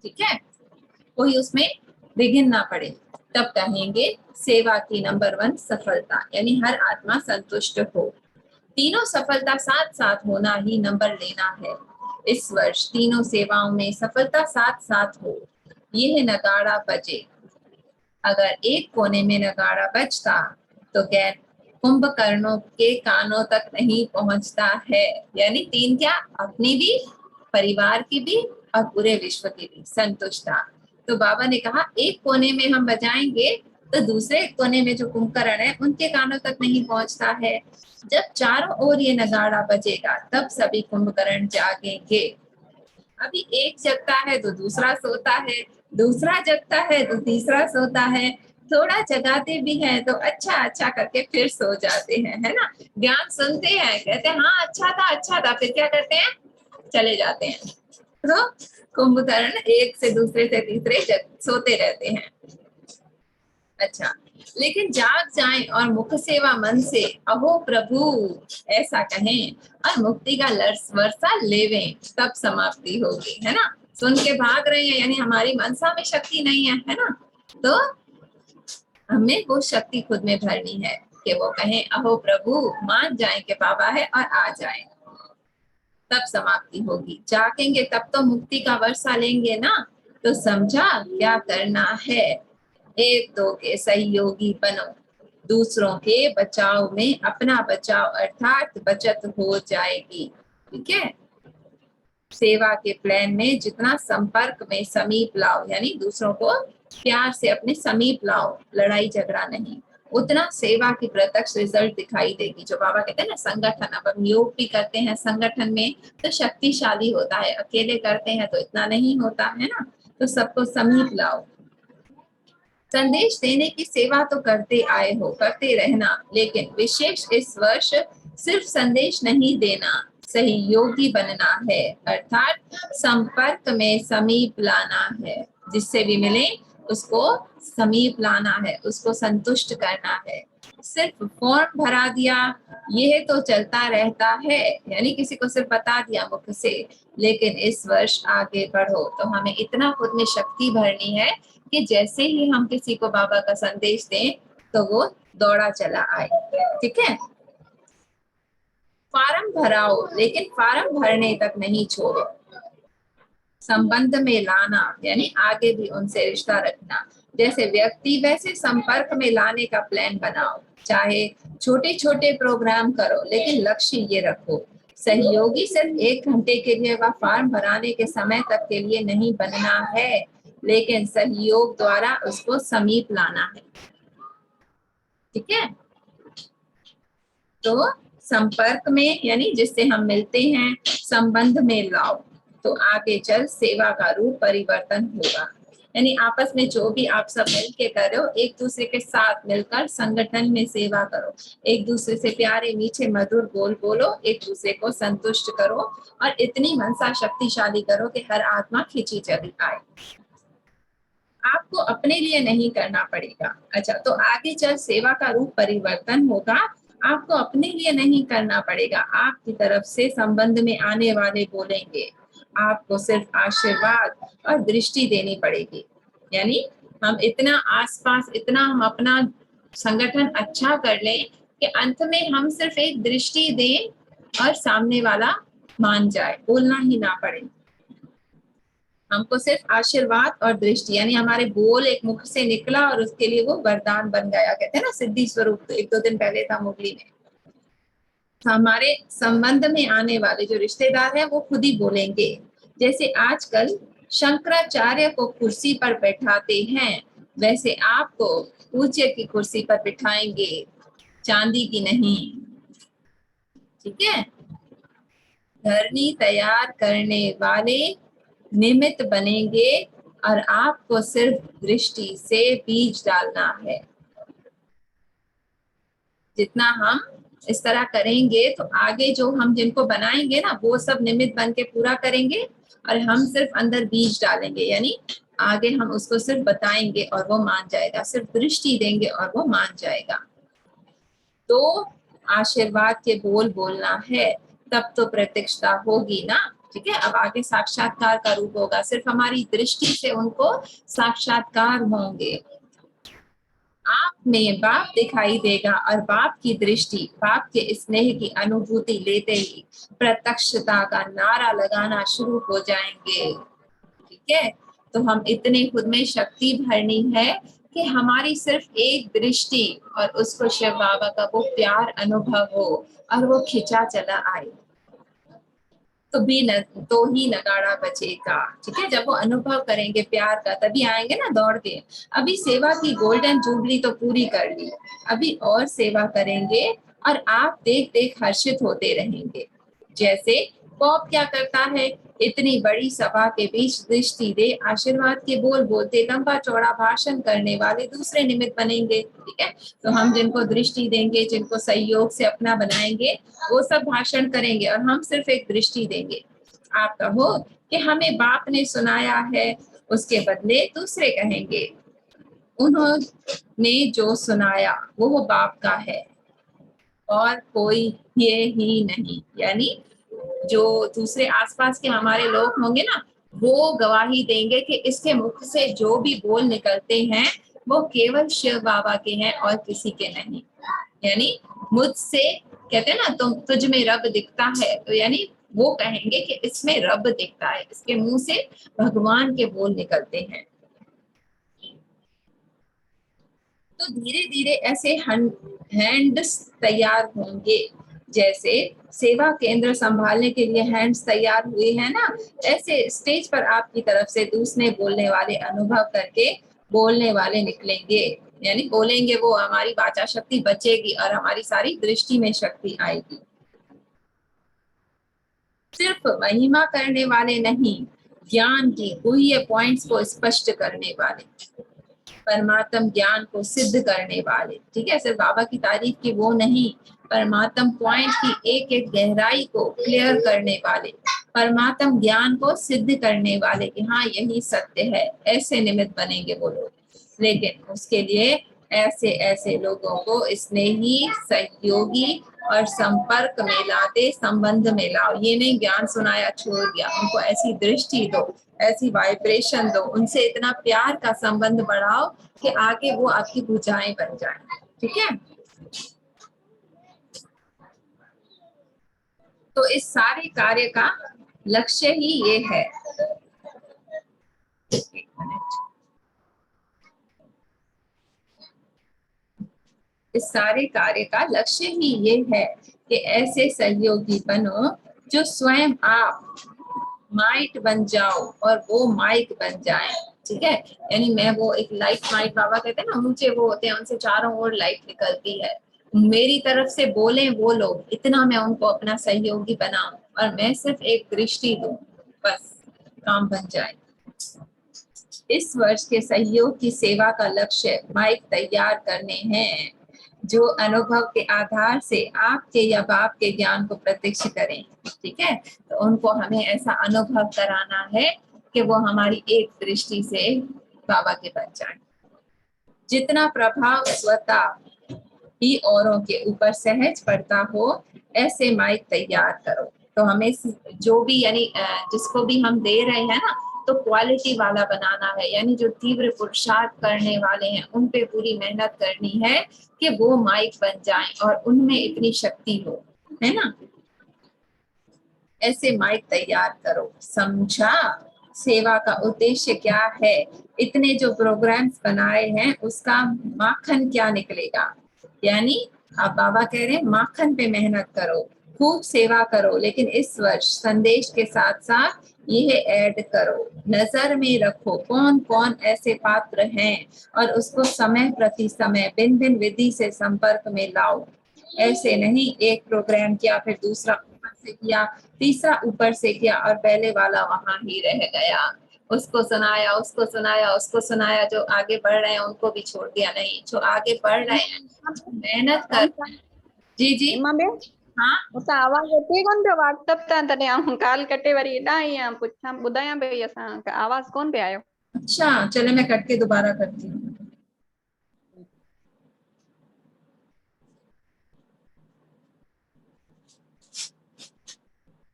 A: ठीक है, कोई उसमें विघ्न ना पड़े, तब कहेंगे सेवा की नंबर 1 सफलता, यानी हर आत्मा संतुष्ट हो। तीनों सफलता साथ साथ होना ही नंबर लेना है। इस वर्ष तीनों सेवाओं में सफलता साथ साथ हो, यह नगाड़ा बजे। अगर एक कोने में नगाड़ा बजता तो गैर कुंभकर्णों के कानों तक नहीं पहुंचता है। यानी 3 क्या, अपनी भी, परिवार की भी और पूरे विश्व की भी संतुष्टता। तो बाबा ने कहा एक कोने में हम बजाएंगे तो दूसरे कोने में जो कुंभकर्ण है उनके कानों तक नहीं पहुंचता है। जब चारों ओर ये नगाड़ा बजेगा तब सभी कुंभकर्ण जागेंगे। अभी एक जगता है तो दूसरा सोता है, दूसरा जगता है तो तीसरा सोता है, थोड़ा जगाते भी हैं तो अच्छा अच्छा करके फिर सो जाते हैं, है ना। ज्ञान सुनते हैं, कहते हैं हाँ अच्छा था, फिर क्या करते हैं, चले जाते हैं। तो कुंभकर्ण एक से दूसरे से तीसरे सोते रहते हैं। अच्छा, लेकिन जाग जाएं और मुख सेवा मन से अहो प्रभु ऐसा कहें और मुक्ति का वर्षा लेवें, तब समाप्ति होगी, है ना। सुन के भाग रहे हैं यानी हमारी मनसा में शक्ति नहीं है ना। तो हमें वो शक्ति खुद में भरनी है कि वो कहें अहो प्रभु, मान जाए कि बाबा है और आ जाए, तब समाप्ति होगी। जागेंगे तब तो मुक्ति का वर्षा लेंगे ना। तो समझा क्या करना है, एक दो के सहयोगी बनो, दूसरों के बचाव में अपना बचाव अर्थात बचत हो जाएगी। ठीक है, सेवा के प्लान में जितना संपर्क में समीप लाओ, यानी दूसरों को प्यार से अपने समीप लाओ, लड़ाई झगड़ा नहीं, उतना सेवा की प्रत्यक्ष रिजल्ट दिखाई देगी। जो बाबा कहते हैं ना संगठन, अब हम योग भी करते हैं संगठन में तो शक्तिशाली होता है, अकेले करते हैं तो इतना नहीं होता है ना। तो सबको समीप लाओ। संदेश देने की सेवा तो करते आए हो, करते रहना, लेकिन विशेष इस वर्ष सिर्फ संदेश नहीं देना, सहयोगी बनना है, अर्थात संपर्क में समीप लाना है। जिससे भी मिले उसको समीप लाना है, उसको संतुष्ट करना है। सिर्फ फॉर्म भरा दिया, यह तो चलता रहता है, यानी किसी को सिर्फ बता दिया मुख से, लेकिन इस वर्ष आगे बढ़ो तो हमें इतना खुद में शक्ति भरनी है कि जैसे ही हम किसी को बाबा का संदेश दें तो वो दौड़ा चला आए। ठीक है, फार्म भराओ, लेकिन फार्म भरने तक नहीं छोड़ो, संबंध में लाना, यानी आगे भी उनसे रिश्ता रखना। जैसे व्यक्ति वैसे संपर्क में लाने का प्लान बनाओ, चाहे छोटे छोटे प्रोग्राम करो, लेकिन लक्ष्य ये रखो, सहयोगी सिर्फ 1 घंटे के लिए व फॉर्म भराने के समय तक के लिए नहीं बनना है, लेकिन सहयोग द्वारा उसको समीप लाना है। ठीक है, तो संपर्क में यानी जिससे हम मिलते हैं, संबंध में लाओ, तो आगे चल सेवा का रूप परिवर्तन होगा। यानी आपस में जो भी आप सब मिल के कर रहे हो, एक दूसरे के साथ मिलकर संगठन में सेवा करो, एक दूसरे से प्यारे मीठे मधुर बोल बोलो, एक दूसरे को संतुष्ट करो और इतनी मनसा शक्तिशाली करो कि हर आत्मा खिंची चली आए। आपको अपने लिए नहीं करना पड़ेगा। अच्छा, तो आगे चल सेवा का रूप परिवर्तन होगा, आपको अपने लिए नहीं करना पड़ेगा, आपकी तरफ से संबंध में आने वाले बोलेंगे, आपको सिर्फ आशीर्वाद और दृष्टि देनी पड़ेगी। यानी हम इतना आसपास, इतना हम अपना संगठन अच्छा कर लें कि अंत में हम सिर्फ एक दृष्टि दें और सामने वाला मान जाए, बोलना ही ना पड़े। हमको सिर्फ आशीर्वाद और दृष्टि, यानी हमारे बोल एक मुख से निकला और उसके लिए वो वरदान बन गया, कहते हैं ना सिद्धि स्वरूप, तो 1-2 दिन पहले था मुगली में। हमारे संबंध में आने वाले जो रिश्तेदार हैं वो खुद ही बोलेंगे। जैसे आजकल शंकराचार्य को कुर्सी पर बैठाते हैं, वैसे आपको पूज्य की कुर्सी पर बिठाएंगे, चांदी की नहीं। ठीक है, धरनी तैयार करने वाले निमित्त बनेंगे और आपको सिर्फ दृष्टि से बीज डालना है। जितना हम इस तरह करेंगे तो आगे जो हम जिनको बनाएंगे ना, वो सब निमित्त बन के पूरा करेंगे और हम सिर्फ अंदर बीज डालेंगे, यानी आगे हम उसको सिर्फ बताएंगे और वो मान जाएगा, सिर्फ दृष्टि देंगे और वो मान जाएगा। तो आशीर्वाद के बोल बोलना है, तब तो प्रत्यक्षता होगी ना। ठीक है, अब आगे साक्षात्कार का रूप होगा, सिर्फ हमारी दृष्टि से उनको साक्षात्कार होंगे। आप में बाप दिखाई देगा और बाप की दृष्टि, बाप के स्नेह की अनुभूति लेते ही प्रत्यक्षता का नारा लगाना शुरू हो जाएंगे। ठीक है, तो हम इतने खुद में शक्ति भरनी है कि हमारी सिर्फ एक दृष्टि और उसको शिव बाबा का वो प्यार अनुभव हो और वो खिंचा चला आए, तो ही नगाड़ा बजेगा। ठीक है, जब वो अनुभव करेंगे प्यार का, तभी आएंगे ना दौड़ के। अभी सेवा की गोल्डन जुबली तो पूरी कर ली, अभी और सेवा करेंगे और आप देख देख हर्षित होते रहेंगे। जैसे पॉप क्या करता है, इतनी बड़ी सभा के बीच दृष्टि दे, आशीर्वाद के बोल बोलते लंबा चौड़ा भाषण करने वाले दूसरे निमित्त बनेंगे। ठीक है, तो हम जिनको दृष्टि देंगे, जिनको सहयोग से अपना बनाएंगे, वो सब भाषण करेंगे और हम सिर्फ एक दृष्टि देंगे। आप कहो कि हमें बाप ने सुनाया है, उसके बदले दूसरे कहेंगे उन्होंने जो सुनाया वो बाप का है और कोई ये ही नहीं। यानी जो दूसरे आसपास के हमारे लोग होंगे ना, वो गवाही देंगे कि इसके मुख से जो भी बोल निकलते हैं वो केवल शिव बाबा के हैं और किसी के नहीं। यानी मुझसे, कहते हैं ना तुझ में रब दिखता है, तो यानी वो कहेंगे कि इसमें रब दिखता है, इसके मुंह से भगवान के बोल निकलते हैं। तो धीरे धीरे ऐसे हैंड्स तैयार होंगे, जैसे सेवा केंद्र संभालने के लिए हैंड्स तैयार हुए हैं ना, ऐसे स्टेज पर आपकी तरफ से दूसरे बोलने वाले अनुभव करके बोलने वाले निकलेंगे। यानी बोलेंगे वो, हमारी वाचा शक्ति बचेगी और हमारी सारी दृष्टि में शक्ति आएगी। सिर्फ महिमा करने वाले नहीं, ज्ञान की गुह्य पॉइंट्स को स्पष्ट करने वाले, परमात्म ज्ञान को सिद्ध करने वाले। ठीक है, सिर्फ बाबा की तारीफ की वो नहीं, परमात्म पॉइंट की एक एक गहराई को क्लियर करने वाले, परमात्म ज्ञान को सिद्ध करने वाले कि हाँ यही सत्य है, ऐसे निमित्त बनेंगे वो लोग। लेकिन उसके लिए ऐसे ऐसे लोगों को स्नेही, सहयोगी और संपर्क में लाते, संबंध में लाओ। ये नहीं ज्ञान सुनाया छोड़ दिया, उनको ऐसी दृष्टि दो, ऐसी वाइब्रेशन दो, उनसे इतना प्यार का संबंध बढ़ाओ कि आगे वो आपकी भुजाएं बन जाए। ठीक है, तो इस सारे कार्य का लक्ष्य ही ये है। एक मिनट, इस सारे कार्य का लक्ष्य ही ये है कि ऐसे सहयोगी बनो जो स्वयं आप माइट बन जाओ और वो माइक बन जाए। ठीक है, यानी मैं वो एक लाइट, माइट बाबा कहते हैं ना, ऊंचे वो होते हैं, उनसे चारों ओर लाइट निकलती है, मेरी तरफ से बोले वो लोग, इतना मैं उनको अपना सहयोगी बनाऊं और मैं सिर्फ एक दृष्टि दूं, बस काम बन जाए। इस वर्ष के सहयोग की सेवा का लक्ष्य माइक तैयार करने हैं जो अनुभव के आधार से आपके या बाप के ज्ञान को प्रत्यक्ष करें। ठीक है, तो उनको हमें ऐसा अनुभव कराना है कि वो हमारी एक दृष्टि से बाबा के बन जाए। जितना प्रभाव स्वतः ही औरों के ऊपर सहज पड़ता हो, ऐसे माइक तैयार करो। तो हमें जो भी, यानी जिसको भी हम दे रहे हैं ना, तो क्वालिटी वाला बनाना है, यानी जो तीव्र पुरुषार्थ करने वाले हैं उन पे पूरी मेहनत करनी है कि वो माइक बन जाएं और उनमें इतनी शक्ति हो, है ना। ऐसे माइक तैयार करो, समझा। सेवा का उद्देश्य क्या है, इतने जो प्रोग्राम्स बनाए हैं उसका माखन क्या निकलेगा। यानी आप बाबा कह रहे हैं माखन पे मेहनत करो, खूब सेवा करो, लेकिन इस वर्ष संदेश के साथ साथ यह ऐड करो, नजर में रखो कौन कौन ऐसे पात्र हैं और उसको समय प्रति समय भिन्न भिन्न विधि से संपर्क में लाओ। ऐसे नहीं एक प्रोग्राम किया फिर दूसरा ऊपर से किया, तीसरा ऊपर से किया और पहले वाला वहां ही रह गया, उसको सुनाया उसको सुनाया उसको सुनाया, जो आगे बढ़ रहे हैं उनको भी छोड़ दिया। नहीं, जो आगे बढ़ रहे हैं मेहनत कर। जी जी,
C: एमा बेन
A: हाँ
C: उता आवाज अचे कोन पियो व्हाट्सएप तां, तॾहिं आउं कॉल कटे वरी एॾां आई आहियां पुछां ॿुधायां पई असां आवाज कोन पियो आयो।
A: अच्छा, चले मैं कट के दोबारा करती हूँ।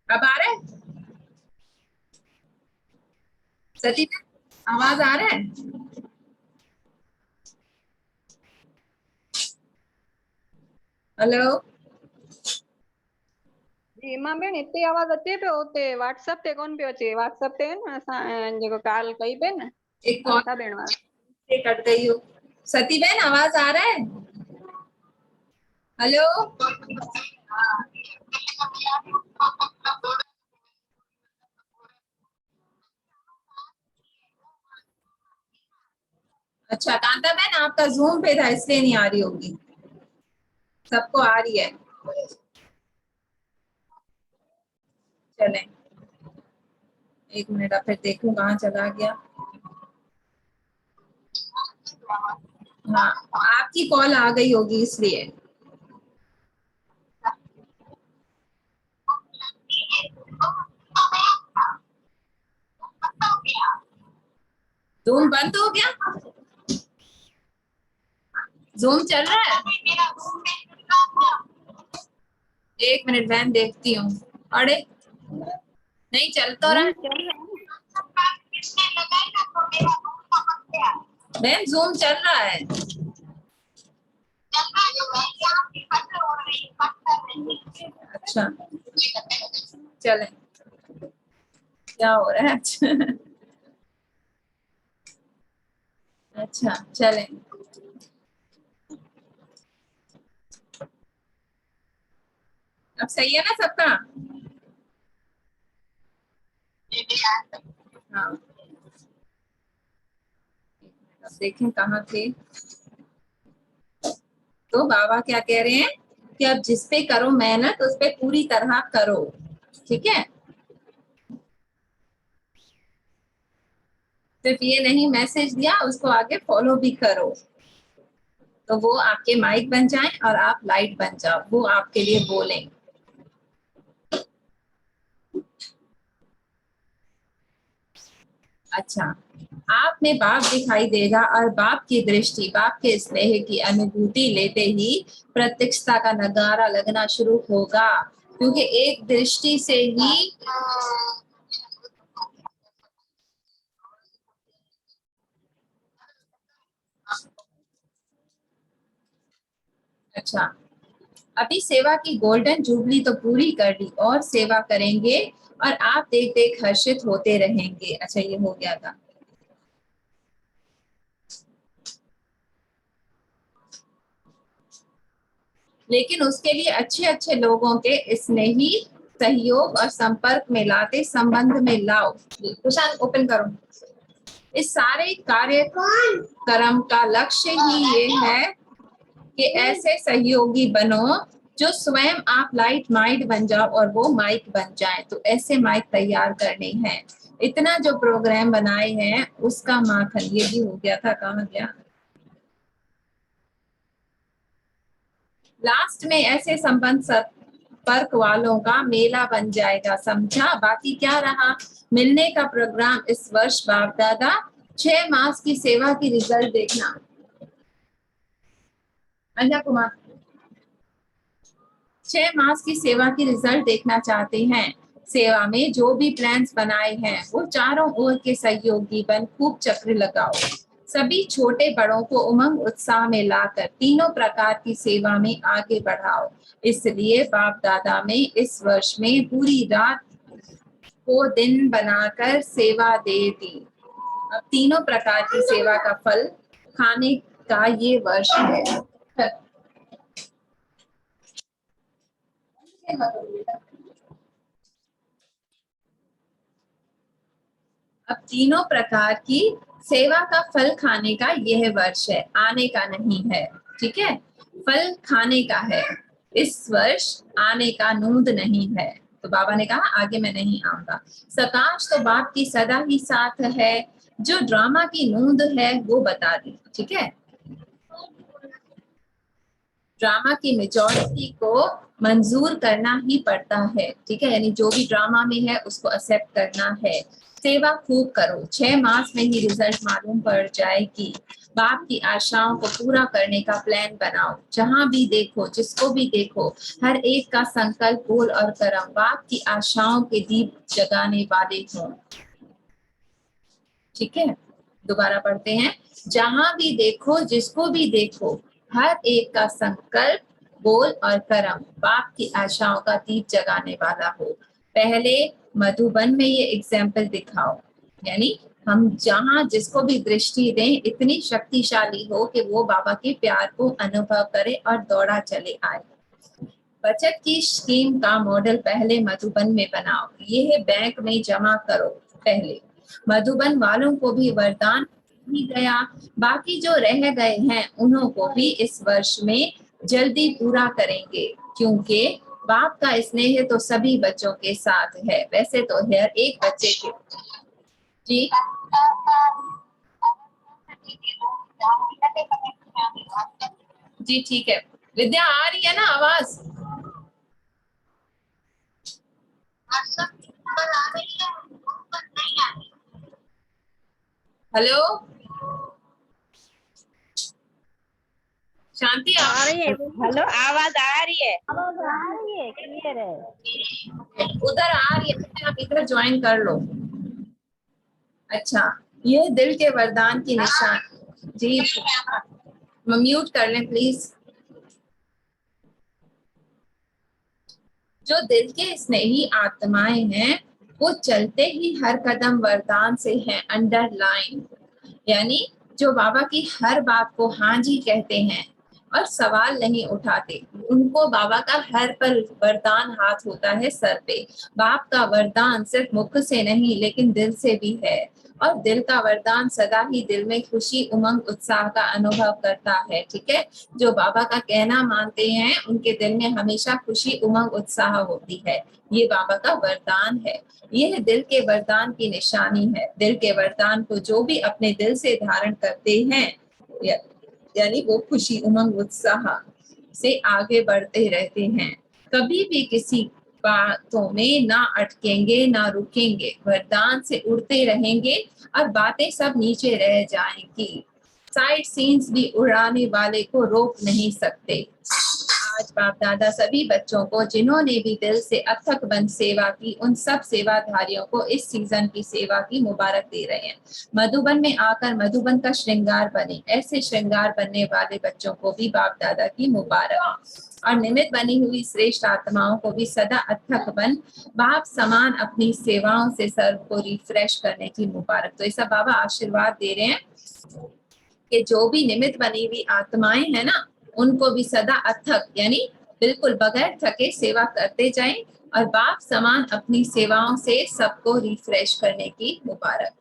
A: अब आ रहा है सती में, आवाज आ रहा है। हेलो,
C: जी एमा बेन हिते आवाज अचे पियो, उते व्हाट्सएप ते कोन पियो अचे। व्हाट्सएप ते न असां जेको कॉल कई पे न
A: एक कॉल
C: आस्था भेण वारा।
A: से कट गई हो। सती बहन आवाज आ रहा है। हेलो, अच्छा कांता बहन आपका जूम पे था इसलिए नहीं आ रही होगी, सबको आ रही है। चलें, एक मिनट, अब फिर देखूं कहाँ चला गया। हाँ, आपकी कॉल आ गई होगी इसलिए। जूम बंद हो गया, जूम चल रहा है। एक मिनट बहन देखती हूँ। अरे नहीं, चल तो रहा है बहन, जूम चल रहा है। अच्छा चलें, क्या हो रहा है अच्छा अच्छा चलें, अब सही है ना सबका। हाँ, अब देखें कहाँ थे। तो बाबा क्या कह रहे हैं कि अब जिस पे करो मेहनत उस पे पूरी तरह करो। ठीक है, सिर्फ ये नहीं मैसेज दिया, उसको आगे फॉलो भी करो, तो वो आपके माइक बन जाएं और आप लाइट बन जाओ, वो आपके लिए बोलें। अच्छा, आप में बाप दिखाई देगा और बाप की दृष्टि, बाप के स्नेह की अनुभूति लेते ही प्रत्यक्षता का नगारा लगना शुरू होगा, क्योंकि एक दृष्टि से ही अच्छा, अभी सेवा की गोल्डन जुबली तो पूरी कर ली और सेवा करेंगे और आप देख देख हर्षित होते रहेंगे। अच्छा, ये हो गया था। लेकिन उसके लिए अच्छे अच्छे लोगों के स्नेही सहयोग और संपर्क में लाते, संबंध में लाओ। कुशाल ओपन करो। इस सारे कार्यक्रम का लक्ष्य ही ये है कि ऐसे सहयोगी बनो जो स्वयं आप लाइट माइट बन जाओ और वो माइक बन जाए। तो ऐसे माइक तैयार करने हैं। इतना जो प्रोग्राम बनाए हैं उसका माखन ये भी हो गया था, कहाँ गया? लास्ट में ऐसे संबंध संपर्क वालों का मेला बन जाएगा, समझा? बाकी क्या रहा? मिलने का प्रोग्राम इस वर्ष बाप दादा 6 मास की सेवा की रिजल्ट देखना। अंजा कुमार, 6 मास की सेवा की रिजल्ट देखना चाहते हैं। सेवा में जो भी प्लान्स बनाए हैं वो चारों ओर के सहयोगी बन खूब चक्र लगाओ। सभी छोटे बड़ों को उमंग उत्साह में लाकर तीनों प्रकार की सेवा में आगे बढ़ाओ। इसलिए बाप दादा में इस वर्ष में पूरी रात को दिन बनाकर सेवा दे दी। अब तीनों प्रकार की सेवा का फल खाने का ये वर्ष है। अब तीनों प्रकार की सेवा का फल खाने का यह वर्ष है, आने का नहीं है। ठीक है, फल खाने का है। इस वर्ष आने का नूंद नहीं है। तो बाबा ने कहा आगे मैं नहीं आऊंगा। सकाश तो बाप की सदा ही साथ है। जो ड्रामा की नूंद है वो बता दी। ठीक है, ड्रामा की मेजॉरिटी को मंजूर करना ही पड़ता है। ठीक है, यानी जो भी ड्रामा में है उसको एक्सेप्ट करना है। सेवा खूब करो, 6 मास में ही रिजल्ट मालूम पड़ जाएगी। बाप की आशाओं को पूरा करने का प्लान बनाओ। जहां भी देखो, जिसको भी देखो, हर एक का संकल्प बोल और कर्म बाप की आशाओं के दीप जगाने वाले हों। ठीक है, दोबारा पढ़ते हैं। जहां भी देखो, जिसको भी देखो, हर एक का संकल्प बोल और कर्म बाप की आशाओं का दीप जगाने वाला हो। पहले मधुबन में ये एग्जाम्पल दिखाओ, यानी हम जहां जिसको भी दृष्टि दें इतनी शक्तिशाली हो कि वो बाबा के प्यार को अनुभव करे और दौड़ा चले आए। बचत की स्कीम का मॉडल पहले मधुबन में बनाओ। ये है बैंक में जमा करो पहले। मधुबन वालों को भी वरदान ही गया, बाकी जो रह गए हैं उन्हों को भी इस वर्ष में जल्दी पूरा करेंगे, क्योंकि बाप का स्नेह तो सभी बच्चों के साथ है। वैसे तो हर एक बच्चे के जी जी ठीक है। विद्या आ रही है ना आवाज? हेलो शांति
B: आ रही है। हेलो, आवाज आ रही है, आवाज आ रही है, क्लियर है।
A: उधर आ रही है, आप इधर ज्वाइन कर लो। अच्छा, ये दिल के वरदान की निशान जी। म्यूट कर लें प्लीज। जो दिल के स्नेही आत्माएं हैं वो चलते ही हर कदम वरदान से हैं, अंडरलाइन। यानी जो बाबा की हर बात को हाँ जी कहते हैं और सवाल नहीं उठाते, उनको बाबा का हर पल वरदान हाथ होता है सर पे। बाप का वरदान सिर्फ मुख से नहीं लेकिन दिल से भी है, और दिल का वरदान सदा ही दिल में खुशी उमंग उत्साह का अनुभव करता है। ठीक है, जो बाबा का कहना मानते हैं उनके दिल में हमेशा खुशी उमंग उत्साह होती है। ये बाबा का वरदान है। यह दिल के वरदान की निशानी है। दिल के वरदान को जो भी अपने दिल से धारण करते हैं, यानी वो खुशी उमंग उत्साह से आगे बढ़ते रहते हैं। कभी भी किसी बातों में ना अटकेंगे ना रुकेंगे, वरदान से उड़ते रहेंगे और बातें सब नीचे रह जाएंगी। साइड सीन्स भी उड़ाने वाले को रोक नहीं सकते। आज बाप दादा सभी बच्चों को जिन्होंने भी दिल से अथक बन सेवा की, उन सब सेवाधारियों को इस सीजन की सेवा की मुबारक दे रहे हैं। मधुबन में आकर मधुबन का श्रृंगार बने, ऐसे श्रृंगार बनने वाले बच्चों को भी बाप दादा की मुबारक। और निमित्त बनी हुई श्रेष्ठ आत्माओं को भी सदा अथक बन बाप समान अपनी सेवाओं से सर्व को रिफ्रेश करने की मुबारक। तो ऐसा बाबा आशीर्वाद दे रहे हैं कि जो भी निमित्त बनी हुई आत्माएं हैं ना, उनको भी सदा अथक यानी बिल्कुल बगैर थके सेवा करते जाएं और बाप समान अपनी सेवाओं से सबको रिफ्रेश करने की मुबारक।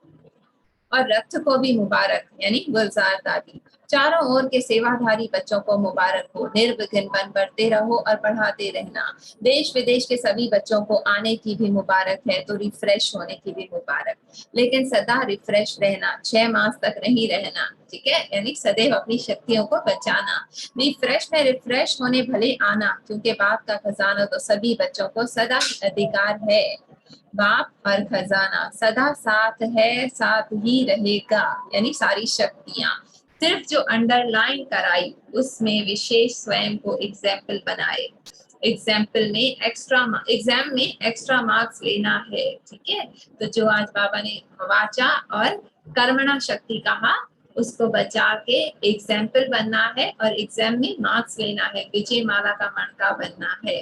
A: और रथ को भी मुबारक यानी गुलजार दादी। चारों ओर के सेवाधारी बच्चों को मुबारक हो। निर्विघ्न बन बढ़ते रहो और बढ़ाते रहना। देश विदेश के सभी बच्चों को आने की भी मुबारक है, तो रिफ्रेश होने की भी मुबारक, लेकिन सदा रिफ्रेश रहना, 6 मास तक नहीं रहना, ठीक है, यानी सदैव अपनी शक्तियों को बचाना। रिफ्रेश में रिफ्रेश होने भले आना, क्योंकि बाप का खजाना तो सभी बच्चों को सदा अधिकार है। बाप और खजाना सदा साथ है, साथ ही रहेगा, यानी सारी शक्तियां। सिर्फ जो अंडरलाइन कराई उसमें विशेष स्वयं को एग्जाम्पल बनाए। एग्जाम्पल में एग्जाम में एक्स्ट्रा मार्क्स लेना है, ठीक है। तो जो आज बाबा ने वाचा और कर्मणा शक्ति कहा, उसको बचा के एग्जाम्पल बनना है और एग्जाम में मार्क्स लेना है, विजय माला का मणका बनना है।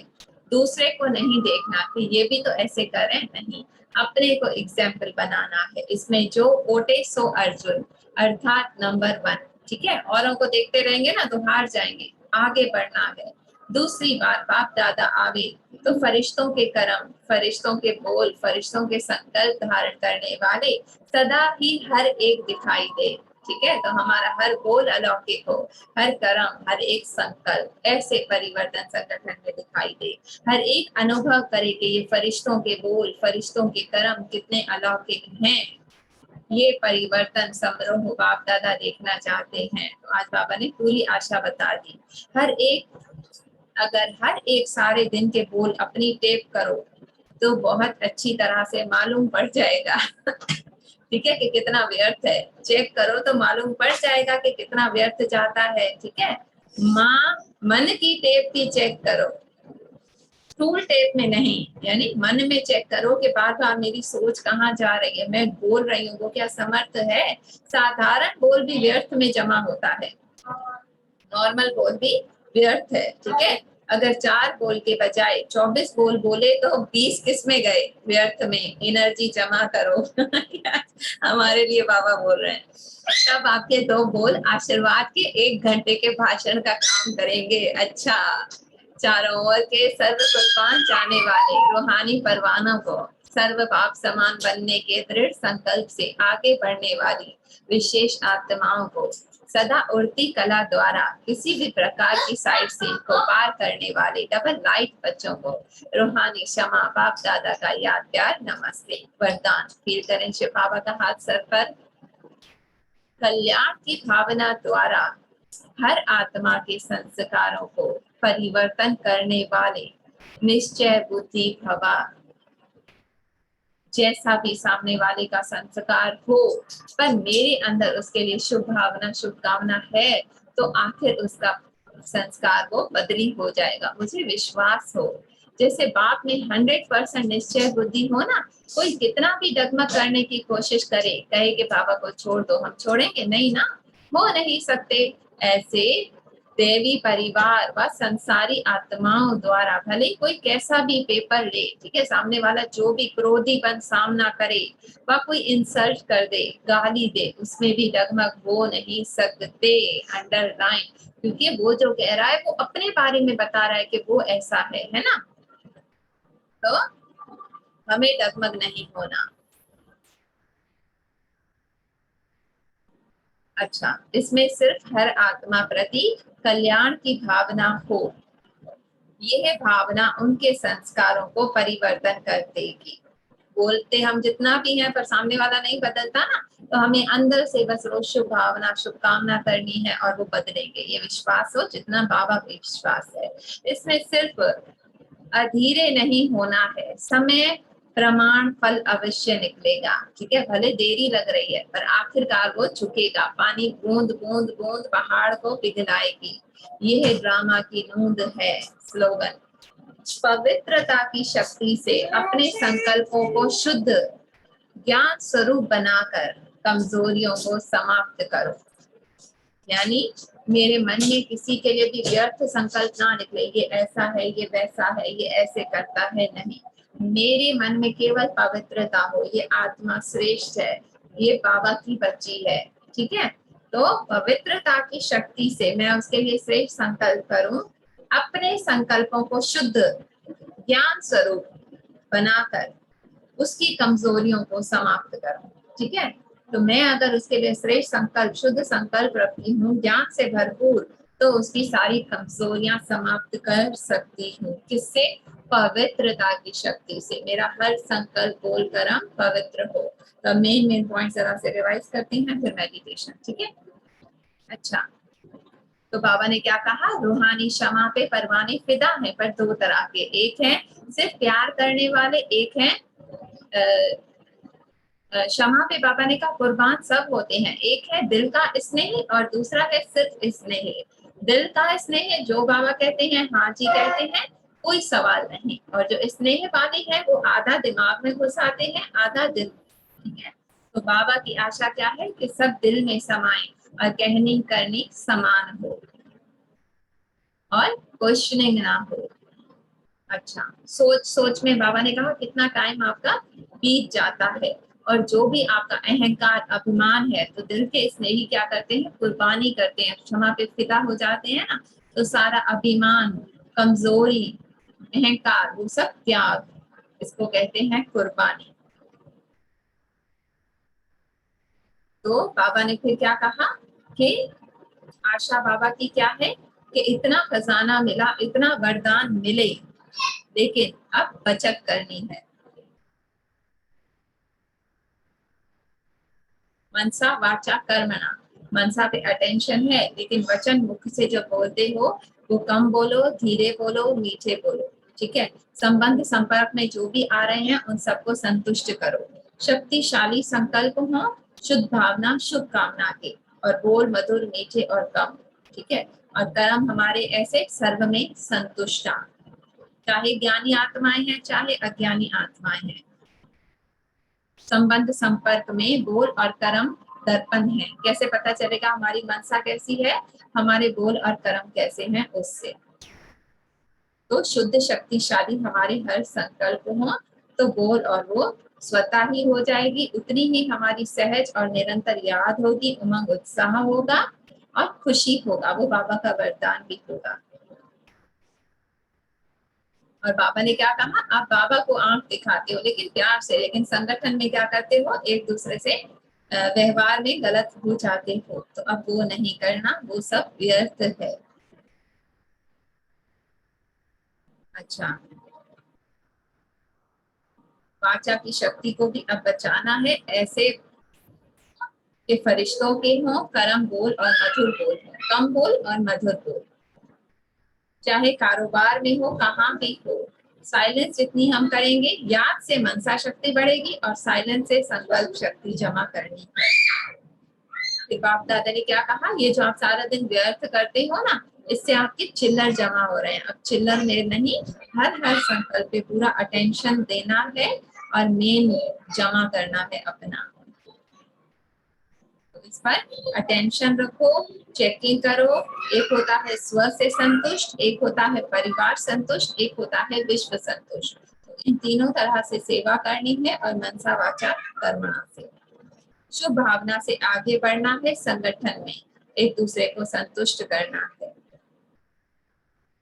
A: दूसरे को नहीं देखना कि ये भी तो ऐसे करें, नहीं, अपने को एग्जाम्पल बनाना है। इसमें जो ओटे सो अर्जुन, अर्थात नंबर 1, ठीक है। औरों को देखते रहेंगे ना तो हार जाएंगे, आगे बढ़ना है। दूसरी बार बाप दादा आवे तो फरिश्तों के कर्म, फरिश्तों के बोल, फरिश्तों के संकल्प धारण करने वाले सदा ही हर एक दिखाई दे, ठीक है। तो हमारा हर बोल अलौकिक हो, हर कर्म, हर एक संकल्प ऐसे परिवर्तन संगठन में दिखाई दे। हर एक अनुभव करे कि ये फरिश्तों के बोल, फरिश्तों के कर्म कितने अलौकिक हैं। ये परिवर्तन समारोह बाप दादा देखना चाहते हैं। तो आज बाबा ने पूरी आशा बता दी। अगर हर एक सारे दिन के बोल अपनी टेप करो तो बहुत अच्छी तरह से मालूम पड़ जाएगा ठीक है, कि कितना व्यर्थ है। चेक करो तो मालूम पड़ जाएगा कि कितना व्यर्थ जाता है, ठीक है। माँ मन की टेप की चेक करो, टूल टेप में नहीं, यानी मन में चेक करो कि बार बार मेरी सोच कहाँ जा रही है, मैं बोल रही हूँ वो क्या समर्थ है। साधारण बोल भी व्यर्थ में जमा होता है, नॉर्मल बोल भी व्यर्थ है, ठीक है। अगर 4 बोल के बजाय 24 बोल बोले तो 20 किस में गए, व्यर्थ में। एनर्जी जमा करो हमारे लिए बाबा बोल रहे हैं। तब आपके 2 बोल आशीर्वाद के 1 घंटे के भाषण का काम करेंगे। अच्छा, चारों ओर के सर्व कुर्बान जाने वाले रूहानी परवानों को सर्व बाप समान बनने के दृढ़ संकल्प से आगे बढ़ने वाली विशेष आत्माओं को सदा उड़ती कला द्वारा किसी भी प्रकार की साइड सीन को पार करने वाले डबल लाइट बच्चों को रूहानी क्षमा बाप दादा का याद प्यार नमस्ते वरदान। फील करें शिव बाबा का हाथ सर पर। कल्याण की भावना द्वारा हर आत्मा के संस्कारों को परिवर्तन करने वाले निश्चय बुद्धि भवा। जैसा भी सामने वाले का संस्कार हो, पर मेरे अंदर उसके लिए शुभ भावना शुभकामना है, तो आखिर उसका संस्कार वो बदली हो जाएगा। मुझे विश्वास हो, जैसे बाप में 100% निश्चय बुद्धि हो ना, कोई कितना भी डगमग करने की कोशिश करे, कहे कि बाबा को छोड़ दो, हम छोड़ेंगे नहीं ना, हो नहीं सकते। ऐसे देवी परिवार व संसारी आत्माओं द्वारा भले कोई कैसा भी पेपर ले, ठीक है, सामने वाला जो भी क्रोधी बन सामना करे व कोई इंसल्ट कर दे, गाली दे, उसमें भी डगमग हो नहीं सकते। अंडरलाइन, क्योंकि वो जो कह रहा है वो अपने बारे में बता रहा है कि वो ऐसा है ना, तो हमें डगमग नहीं होना। अच्छा, इसमें सिर्फ हर आत्मा प्रति कल्याण की भावना हो, यह भावना उनके संस्कारों को परिवर्तन कर देगी। बोलते हम जितना भी हैं पर सामने वाला नहीं बदलता ना, तो हमें अंदर से बस रोज शुभ भावना शुभकामना करनी है और वो बदलेंगे। ये विश्वास हो जितना बाबा को विश्वास है। इसमें सिर्फ अधीरे नहीं होना है, समय प्रमाण फल अवश्य निकलेगा। ठीक है, भले देरी लग रही है पर आखिरकार वो झुकेगा। पानी बूंद बूंद बूंद पहाड़ को पिघलाएगी, यह ड्रामा की नूंद है। स्लोगन, पवित्रता की शक्ति से अपने संकल्पों को शुद्ध ज्ञान स्वरूप बनाकर कमजोरियों को समाप्त करो। यानी मेरे मन में किसी के लिए भी व्यर्थ संकल्प ना निकले, ये ऐसा है, ये वैसा है, ये ऐसे करता है, नहीं। मेरे मन में केवल पवित्रता हो, ये आत्मा श्रेष्ठ है, ये बाबा की बच्ची है। ठीक है, तो पवित्रता की शक्ति से मैं उसके लिए श्रेष्ठ संकल्प करूं, अपने संकल्पों को शुद्ध ज्ञान स्वरूप बनाकर उसकी कमजोरियों को समाप्त करूं। ठीक है, तो मैं अगर उसके लिए श्रेष्ठ संकल्प, शुद्ध संकल्प रखती हूँ, ज्ञान से भरपूर, तो उसकी सारी कमजोरियां समाप्त कर सकती हूँ। किससे? पवित्रता की शक्ति से। मेरा हर संकल्प बोलकर हम पवित्र हो। तो मेन पॉइंट जरा से रिवाइज करते हैं, फिर मेडिटेशन। ठीक है, अच्छा, तो बाबा ने क्या कहा? रूहानी क्षमा पे परवाने फिदा हैं, पर दो तरह के, एक है सिर्फ प्यार करने वाले, एक है क्षमा पे बाबा ने कहा कुर्बान सब होते हैं। एक है दिल का स्नेह और दूसरा है सिर्फ स्नेह। दिल का स्नेह जो बाबा कहते हैं हाँ जी कहते हैं, कोई सवाल नहीं, और जो स्नेह वाले है वो आधा दिमाग में घुसाते हैं, आधा दिल में है। तो बाबा की आशा क्या है कि सब दिल में समाए और कहनी करनी समान हो और क्वेश्चनिंग ना हो। अच्छा, सोच सोच में बाबा ने कहा कितना टाइम आपका बीत जाता है, और जो भी आपका अहंकार अभिमान है, तो दिल के स्नेही क्या करते हैं? कुर्बानी करते हैं, क्षमा पे फिदा हो जाते हैं ना, तो सारा अभिमान, कमजोरी, अहंकार, वो सब त्याग, इसको कहते हैं कुर्बानी। तो बाबा ने फिर क्या कहा कि आशा बाबा की क्या है कि इतना खजाना मिला, इतना वरदान मिले, लेकिन अब बचत करनी है। मनसा वाचा कर्मणा, मनसा पे अटेंशन है, लेकिन वचन मुख से जो बोलते हो वो कम बोलो, धीरे बोलो, मीठे बोलो। ठीक है, संबंध संपर्क में जो भी आ रहे हैं उन सबको संतुष्ट करो। शक्तिशाली संकल्प हो, शुद्ध भावना, शुभ कामना के, और बोल मधुर, मीठे और कम। ठीक है, और कर्म हमारे ऐसे सर्व में संतुष्टा, चाहे ज्ञानी आत्माएं हैं चाहे अज्ञानी आत्माएं हैं। संबंध संपर्क में बोल और कर्म दर्पण है। कैसे पता चलेगा हमारी मनसा कैसी है? हमारे बोल और कर्म कैसे हैं उससे। तो शुद्ध शक्तिशाली हमारे हर संकल्प हो, तो बोल और वो स्वतः ही हो जाएगी, उतनी ही हमारी सहज और निरंतर याद होगी, उमंग उत्साह होगा और खुशी होगा, वो बाबा का वरदान भी होगा। और बाबा ने क्या कहा? आप बाबा को आंख दिखाते हो लेकिन प्यार से, लेकिन संगठन में क्या करते हो? एक दूसरे से व्यवहार में गलत हो जाते हो। तो अब वो नहीं करना, वो सब व्यर्थ है। अच्छा, वाचा की शक्ति को भी अब बचाना है, ऐसे कि फरिश्तों के हो कर्म बोल और मधुर बोल हो, कम बोल और मधुर बोल, चाहे कारोबार में हो, कहाँ भी हो। साइलेंस जितनी हम करेंगे, याद से मनसा शक्ति बढ़ेगी और साइलेंस से संकल्प शक्ति जमा करनी है। बाप दादा ने क्या कहा? ये जो आप सारा दिन व्यर्थ करते हो ना, इससे आपके चिल्लर जमा हो रहे हैं। अब चिल्लर में नहीं, हर संकल्प पे पूरा अटेंशन देना है और मेन जमा करना है अपना। तो इस पर अटेंशन रखो, चेकिंग करो। एक होता है स्व से संतुष्ट, एक होता है परिवार संतुष्ट, एक होता है विश्व संतुष्ट। तो इन तीनों तरह से सेवा करनी है और मनसा वाचा कर्मणा से शुभ भावना से आगे बढ़ना है। संगठन में एक दूसरे को संतुष्ट करना है,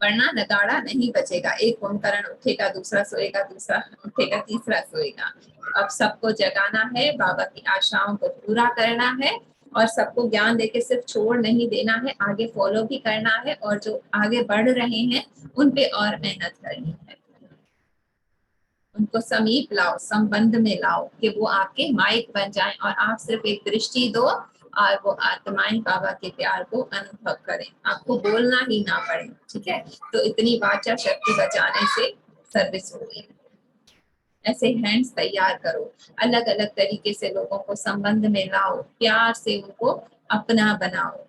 A: वरना नगाड़ा नहीं बचेगा। एक कुंभकर्ण उठेगा, दूसरा सोएगा, दूसरा उठेगा, तीसरा सोएगा। अब सबको जगाना है, बाबा की आशाओं को पूरा करना है और सबको ज्ञान देके सिर्फ छोड़ नहीं देना है, आगे फॉलो भी करना है, और जो आगे बढ़ रहे हैं उन पे और मेहनत करनी है। उनको समीप लाओ, संबंध में लाओ कि वो आपके माइक बन जाएं और आप सिर्फ एक दृष्टि दो और वो आत्माएं बाबा के प्यार को अनुभव करें, आपको बोलना ही ना पड़े। ठीक है, तो इतनी वाचा शक्ति बचाने से सर्विस होगी। ऐसे हैंड्स तैयार करो, अलग अलग तरीके से लोगों को संबंध में लाओ, प्यार से उनको अपना बनाओ।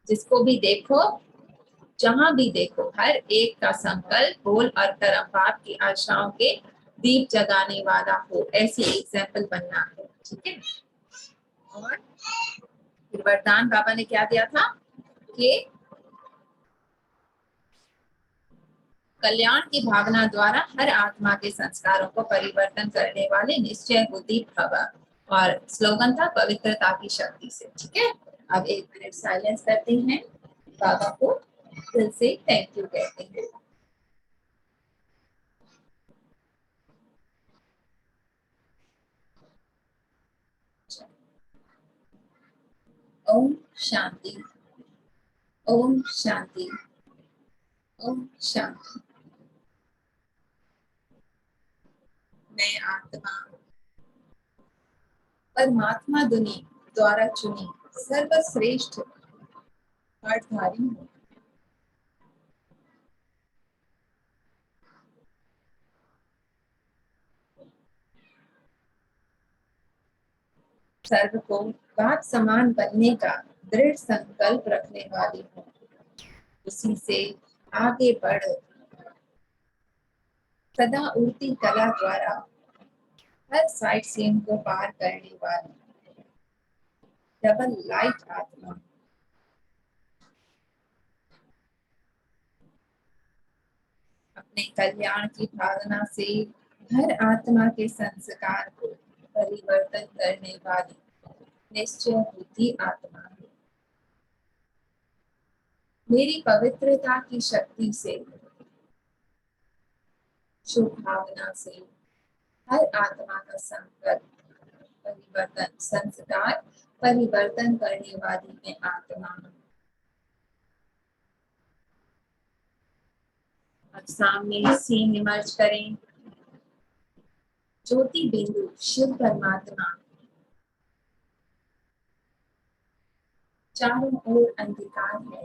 A: जिसको भी देखो, जहां भी देखो, हर एक का संकल्प बोल और कर्म बाप की आशाओं के दीप जगाने वाला हो, ऐसी एग्जाम्पल बनना है। ठीक है। और फिर वरदान बाबा ने क्या दिया था कि कल्याण की भावना द्वारा हर आत्मा के संस्कारों को परिवर्तन करने वाले निश्चय बुद्धि भव, और स्लोगन था पवित्रता की शक्ति से। ठीक है। अब 1 मिनट साइलेंस करते हैं, बाबा को दिल से थैंक यू कहते हैं। ओम शांति, ओम शांति, ओम शांति। मैं आत्मा परमात्मा दुनी द्वारा चुनी सर्वश्रेष्ठ पाठधारी हूँ। सर्व को बाप समान बनने का दृढ़ संकल्प रखने वाली हूँ। उसी से आगे बढ़ सदा उड़ती कला द्वारा हर साइड सीन को पार करने वाली डबल लाइट आत्मा। अपने कल्याण की भावना से हर आत्मा के संस्कार को परिवर्तन करने वाली निश्चय बुद्धि आत्मा है। मेरी पवित्रता की शक्ति से, शुभ भावना से हर आत्मा का संकल्प परिवर्तन, संस्कार परिवर्तन करने वाली मैं आत्मा हूँ। अब सामने सीन इमर्ज करें। ज्योति बिंदु शिव परमात्मा, चारों ओर अंधकार है,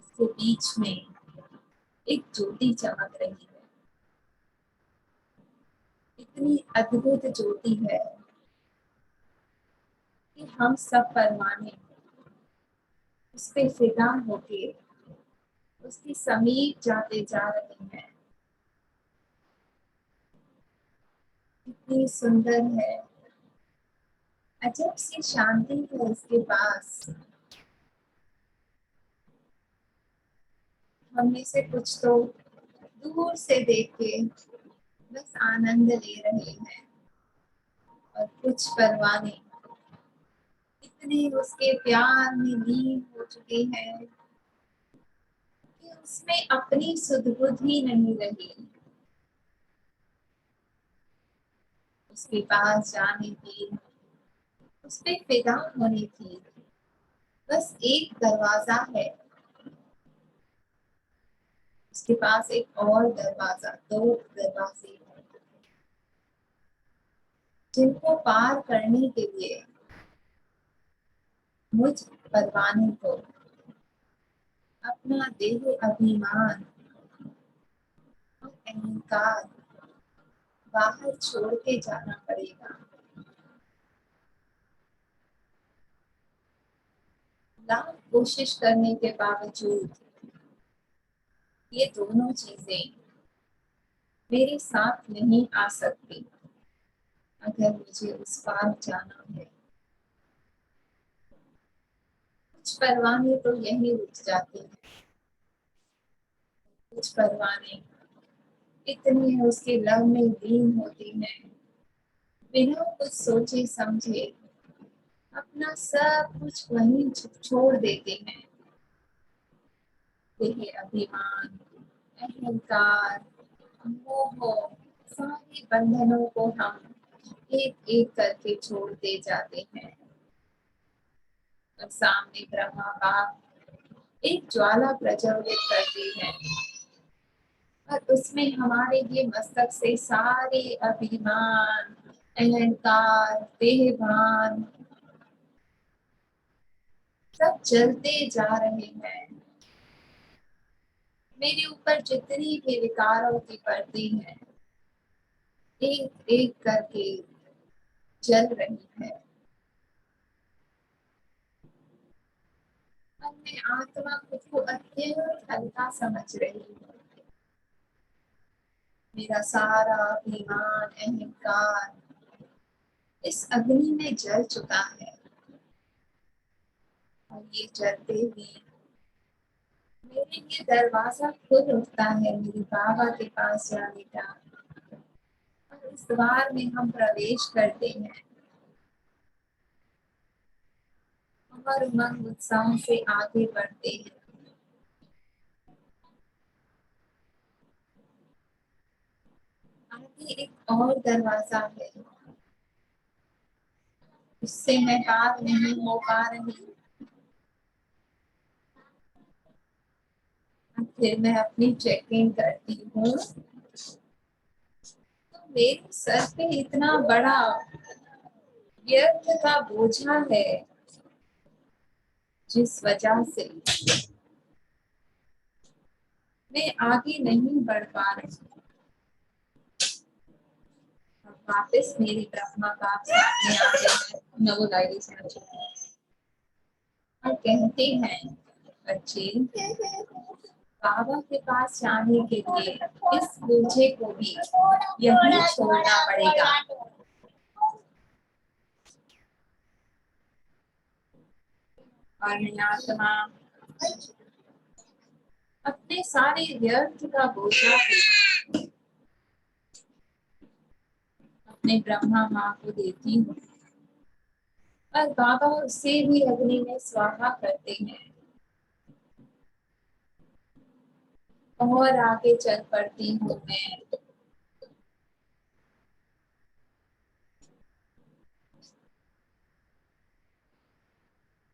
A: इसके बीच में एक ज्योति चमक रही है। इतनी अद्भुत ज्योति है कि हम सब परमाने उस पे फिदा होके उसकी समीप जाते जा रहे हैं। इतनी सुंदर है, अजब सी शांति है इसके पास। हम में से कुछ तो दूर से देख के बस आनंद ले रहे हैं, और कुछ परवाने इतने उसके प्यार में लीन हो चुके हैं कि उसमें अपनी सुध बुध ही नहीं रही। उसके पास जाने की, उस पे फिदा होने की बस एक दरवाजा है। उसके पास एक और दरवाजा, 2 दरवाजे हैं, जिनको पार करने के लिए मुझ परवाने को अपना देह अभिमान और अहंकार बाहर छोड़ के जाना पड़ेगा। लाख कोशिश करने के बावजूद ये दोनों चीजें मेरे साथ नहीं आ सकती अगर मुझे उस पार जाना है। कुछ परवाने तो यही रुक जाते हैं, कुछ परवाने इतने उसके लव में लीन होते हैं, बिना कुछ सोचे समझे अपना सब कुछ वहीं छोड़ देते हैं। देह अभिमान, अहंकार, मोह, सारे बंधनों को हम एक एक करके छोड़ते जाते हैं। और सामने ब्रह्मा बाप एक ज्वाला प्रज्वलित करते हैं, और उसमें हमारे ये मस्तक से सारे अभिमान, अहंकार, देहभान सब चलते जा रहे हैं। मेरे ऊपर जितनी भी विकारों की परतें हैं, एक एक करके जल रही है। और मैं आत्मा खुद को अत्यंत हल्का समझ रही हूँ। मेरा सारा अभिमान, अहंकार इस अग्नि में जल चुका है। और ये जलते ही मेरे लिए दरवाजा खुद उठता है मेरे बाबा के पास जाने का। और इस द्वार में हम प्रवेश करते हैं और उमंग उत्साह से आगे बढ़ते हैं। आगे एक और दरवाजा है, उससे मैं पार नहीं हो पा रही। फिर मैं अपनी चेकिंग करती हूँ तो मेरे सर पे इतना बड़ा व्यर्थ का बोझा है, जिस वजह से मैं आगे नहीं बढ़ पा रही। अब वापस मेरी ब्रह्मा बाप सामने आते हैं, नवो लाइडी समझ, और कहते हैं, बच्चे, बाबा के पास जाने के लिए इस बोझे को भी यहीं छोड़ना पड़ेगा। और मैं आत्मा अपने सारे व्यर्थ का बोझा भी अपने ब्रह्मा माँ को देती हूँ। और बाबा उसे भी अग्नि में स्वाहा करते हैं और आगे चल पड़ती हूँ मैं।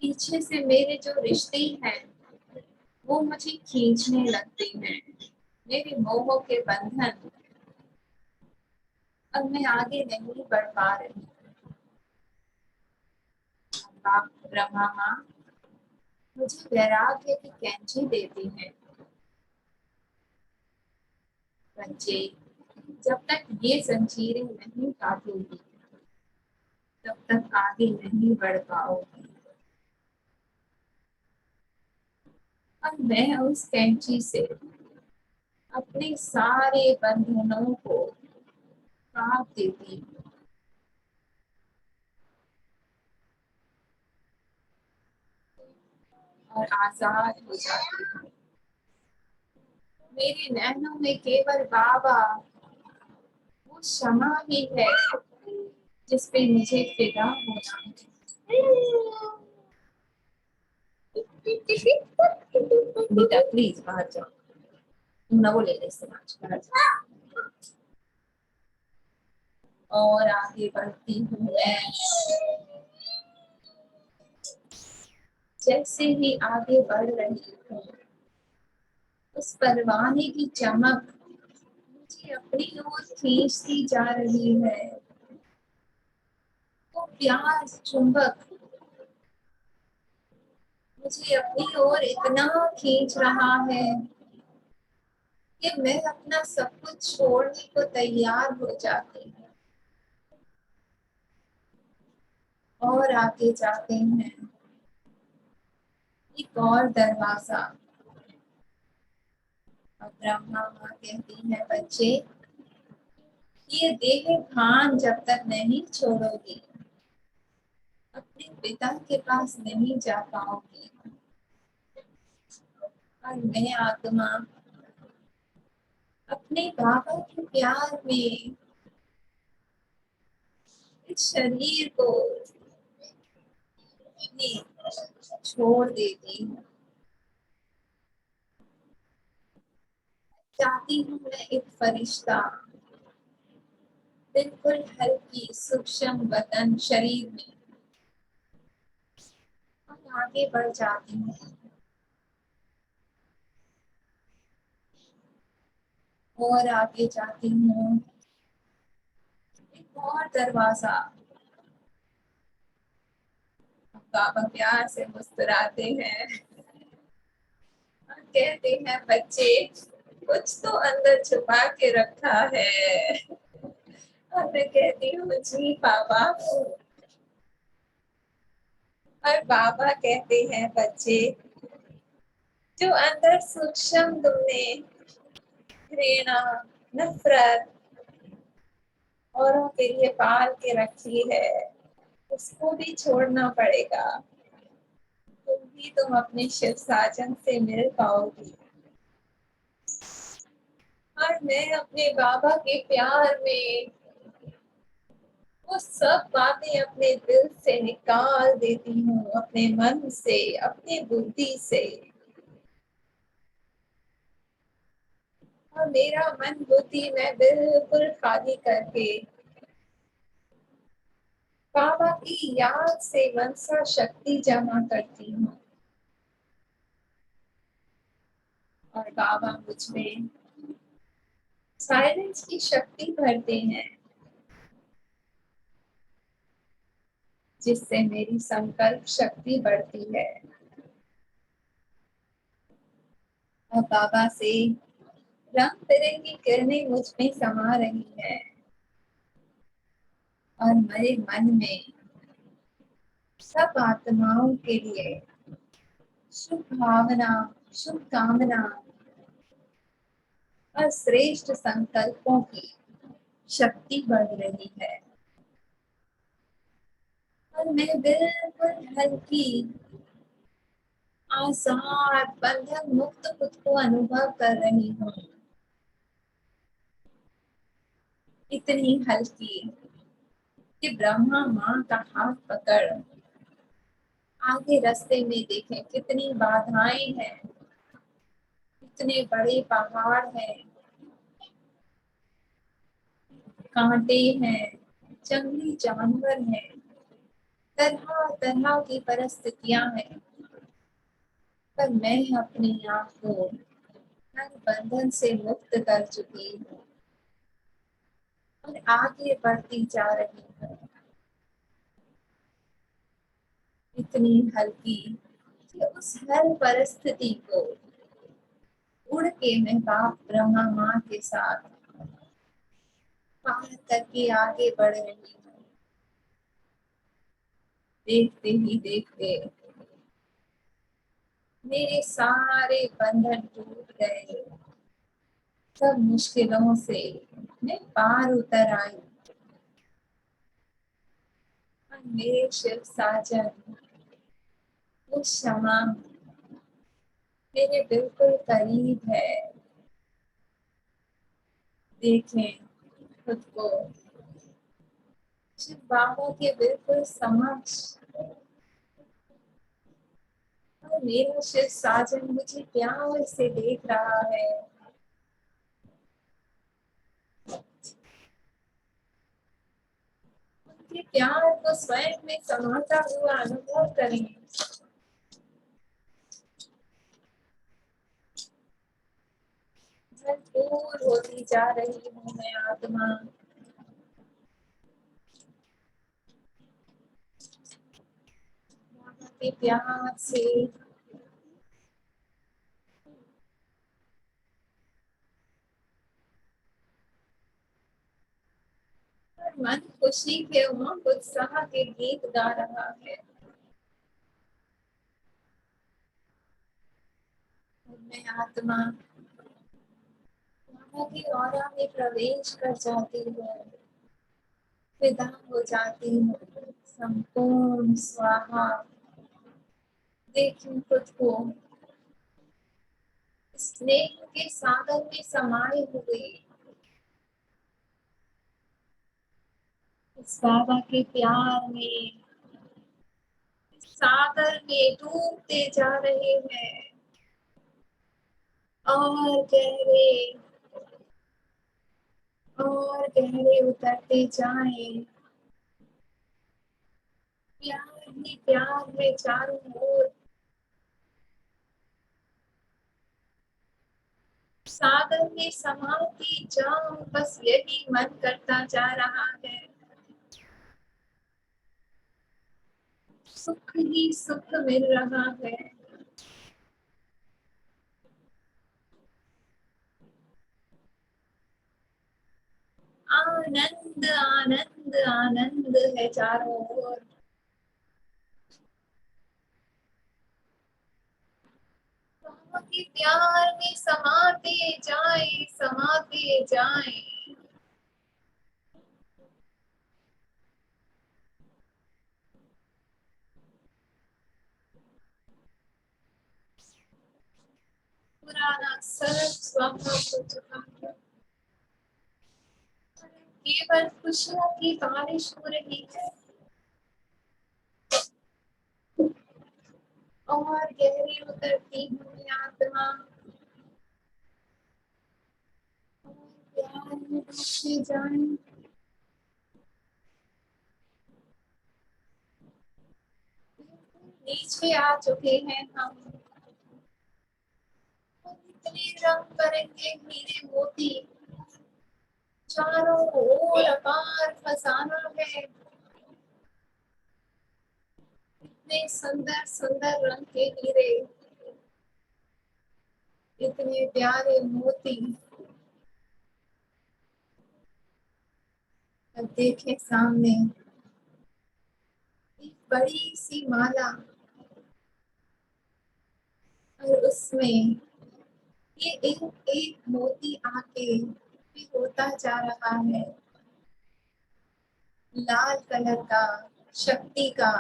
A: पीछे से मेरे जो रिश्ते हैं वो मुझे खींचने लगते हैं, मेरे मोह के बंधन। अब मैं आगे नहीं बढ़ पा रही। बाप ब्रह्मा माँ मुझे वैराग्य की कैंची देती है। बच्चे, जब तक ये जंजीरें नहीं काटोगी तब तक आगे नहीं बढ़ पाओगी। और मैं उस कैंची से अपने सारे बंधनों को काट देती हूँ और आजाद हो जाती हूँ। मेरे नैनों में केवल बाबा, वो क्षमा ही है जिस पे मुझे फिदा होना है। बेटा प्लीज बाहर जाओ, तुम ना वो ले ले समाज बाहर जाओ। और आगे बढ़ती हूँ मैं। जैसे ही आगे बढ़ रही हूँ, उस परवाने की चमक मुझे अपनी ओर खींचती जा रही है। वो प्यार चुंबक मुझे अपनी ओर इतना खींच रहा है कि मैं अपना सब कुछ छोड़ने को तैयार हो जाती हूँ। और आगे जाते हैं, एक और दरवाजा। और ब्रह्मा माँ कहती है, बच्चे, ये देह भान जब तक नहीं छोड़ोगी अपने पिता के पास नहीं जा पाओगी। और मैं आत्मा अपने बाबा के प्यार में इस शरीर को छोड़ देती हूँ। चाहती हूँ मैं एक फरिश्ता बिल्कुल हल्की सूक्ष्म बदन शरीर में, और आगे बढ़ जाती हूँ। और आगे जाती हूँ, एक और दरवाजा। बाबा प्यार से मुस्कुराते हैं और कहते हैं बच्चे कुछ तो अंदर छुपा के रखा है। और मैं कहती हूँ जी बाबा। और बाबा कहते हैं बच्चे जो अंदर सूक्ष्म तुमने घृणा नफरत औरों के लिए पाल के रखी है उसको भी छोड़ना पड़ेगा, तभी तुम अपने शिव साजन से मिल पाओगी। और मैं अपने बाबा के प्यार में वो सब बातें अपने दिल से निकाल देती हूँ, अपने मन से अपनी बुद्धि से। और मेरा मन बुद्धि मैं बिल्कुल खाली करके बाबा की याद से मनसा शक्ति जमा करती हूँ और बाबा मुझ में साइलेंस की शक्ति भरते हैं जिससे मेरी संकल्प शक्ति बढ़ती है। और बाबा से रंग बिरंगी किरणें मुझ में समा रही है और मेरे मन में सब आत्माओं के लिए शुभ भावना शुभ कामना और श्रेष्ठ संकल्पों की शक्ति बढ़ रही है। और मैं बिल्कुल हल्की आजाद बंधन मुक्त खुद को अनुभव कर रही हूँ, इतनी हल्की कि ब्रह्मा माँ का हाथ पकड़ आगे रास्ते में देखें कितनी बाधाएं हैं, इतने बड़े पहाड़ हैं, कांटे हैं, जंगली जानवर हैं, तरह तरह की परिस्थितियां हैं, पर मैं अपने आप को हर बंधन से मुक्त कर चुकी हूँ और आगे बढ़ती जा रही हूँ, इतनी हल्की कि उस हर परिस्थिति को उड़ के मैं बाप ब्रह्मा माँ के साथ पार करके आगे बढ़ रही हूँ। देखते ही देखते मेरे सारे बंधन टूट गए, सब मुश्किलों से मैं पार उतर आई और मेरे शिव साजन वो क्षमा मेरे बिल्कुल करीब है। देखें खुद को शिव बाबा के बिल्कुल समक्ष और मेरा शिव साजन मुझे प्यार से देख रहा है। उनके प्यार को स्वयं में समाता हुआ अनुभव करें। भरपूर होती जा रही हूँ मैं आत्मा, बाबा के प्यार से। और मन खुशी के उमंग उत्साह के गीत गा रहा है। और मैं आत्मा बाबा की औरा में प्रवेश कर जाती हूँ, विदा हो जाती हूँ संपूर्ण स्वाहा। देखूं खुद को स्नेह के सागर में समाये हुए, इस बाबा के प्यार में सागर में डूबते जा रहे हैं और गहरे उतरते जाएं। प्यार ही प्यार में चारों ओर सागर में समाती जाऊं, बस यही मन करता जा रहा है। सुख ही सुख मिल रहा है। आनंद आनंद आनंद है चारों ओर। बाबा के प्यार में समाते जाएं। पुराना सब स्वप्न हो चुका है। केवल खुशियों की बारिश हो रही है और गहरी उतरती हुई आत्मा और प्यार में डूबते जाएं। नीचे आ चुके हैं हम और इतने रंग बिरंगे हीरे मोती चारों ओर अपार खजाना है। इतने सुंदर सुंदर रंग के हीरे, इतने प्यारे मोती। अब देखे सामने एक बड़ी सी माला और उसमें ये एक एक मोती आके भी होता जा रहा है लाल कलर का, शक्ति का,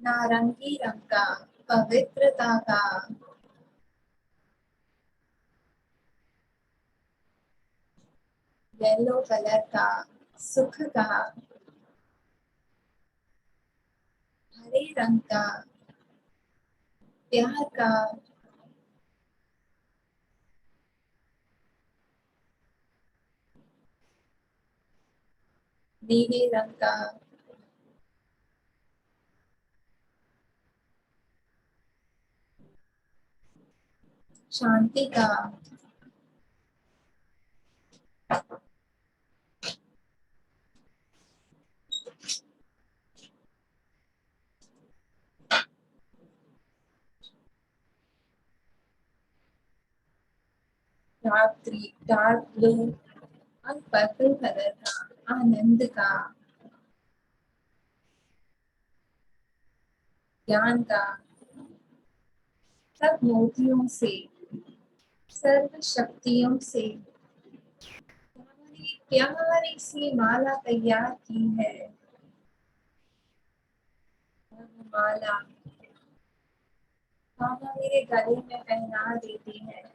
A: नारंगी रंग का, पवित्रता का, येलो कलर का, सुख का, हरे रंग का, प्यार का, नीले रंग का, शांति का, डार्क ब्लू और पर्पल कलर का, आनंद का, ज्ञान का, सब मोतियों से, सर्व शक्तियों से हमारी प्यारी सी माला तैयार की है। और वो माला माला मेरे गले में पहना देती है।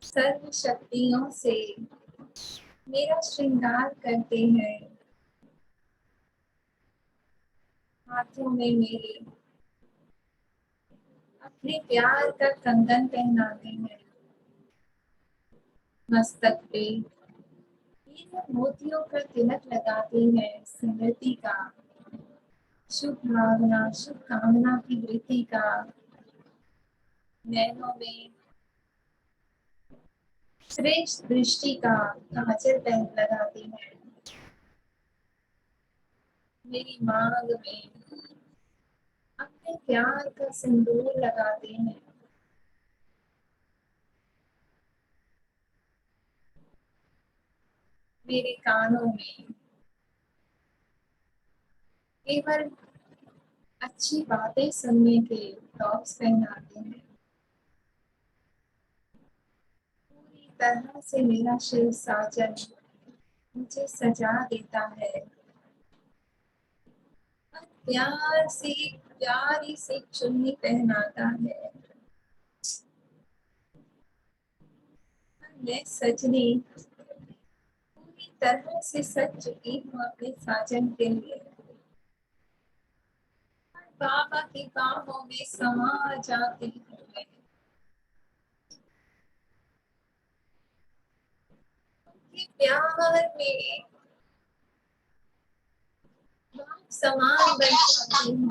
A: सर्व शक्तियों से मेरा श्रृंगार करते हैं। हाथों में मेरे अपने प्यार का कंगन पहनाते हैं। मस्तक पे ये जो मोतियों का तिलक लगाते हैं, स्मृति का, शुभ भावना, शुभ कामना की वृद्धि का। नैनों में श्रेष्ठ दृष्टि का काजल पहन लगाते हैं। मेरी मांग में अपने प्यार का सिंदूर लगाते हैं। मेरे कानों में केवल अच्छी बातें सुनने के टॉप्स पहनाते हैं। पूरी तरह से मेरा शिव साजन मुझे सजा देता है। और प्यार से प्यारी सी चुन्नी पहनाता है। और मैं सजनी पूरी तरह से सज चुकी हूँ अपने साजन के लिए। बाबा के बाहों में समा जाती हूँ मैं। उनके प्यार में समान बन जाती हूँ।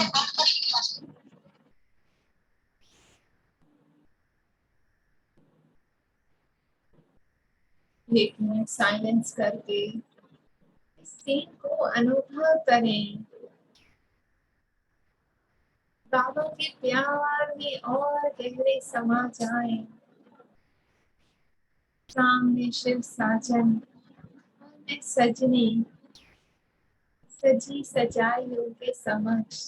A: एक मिनट साइलेंस करके इस सीन को अनुभव करें। बाबा के प्यार में और गहरे समा जाएं। सामने शिव साजन और मैं सजनी सजी सजाई उनके समक्ष,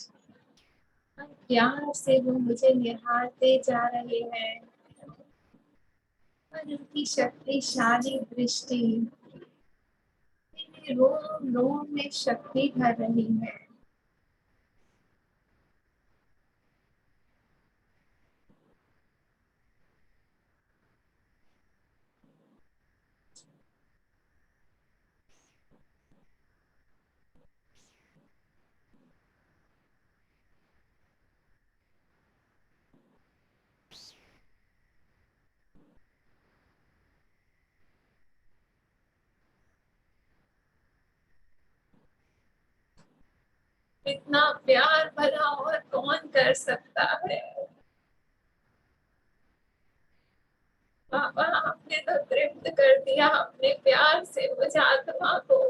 A: और प्यार से वो मुझे निहारते जा रहे हैं और उनकी शक्तिशाली दृष्टि मेरे रोम रोम में शक्ति भर रही है। इतना प्यार भरा और कौन कर सकता है। बाबा आपने तो तृप्त कर दिया अपने प्यार से मुझ आत्मा को,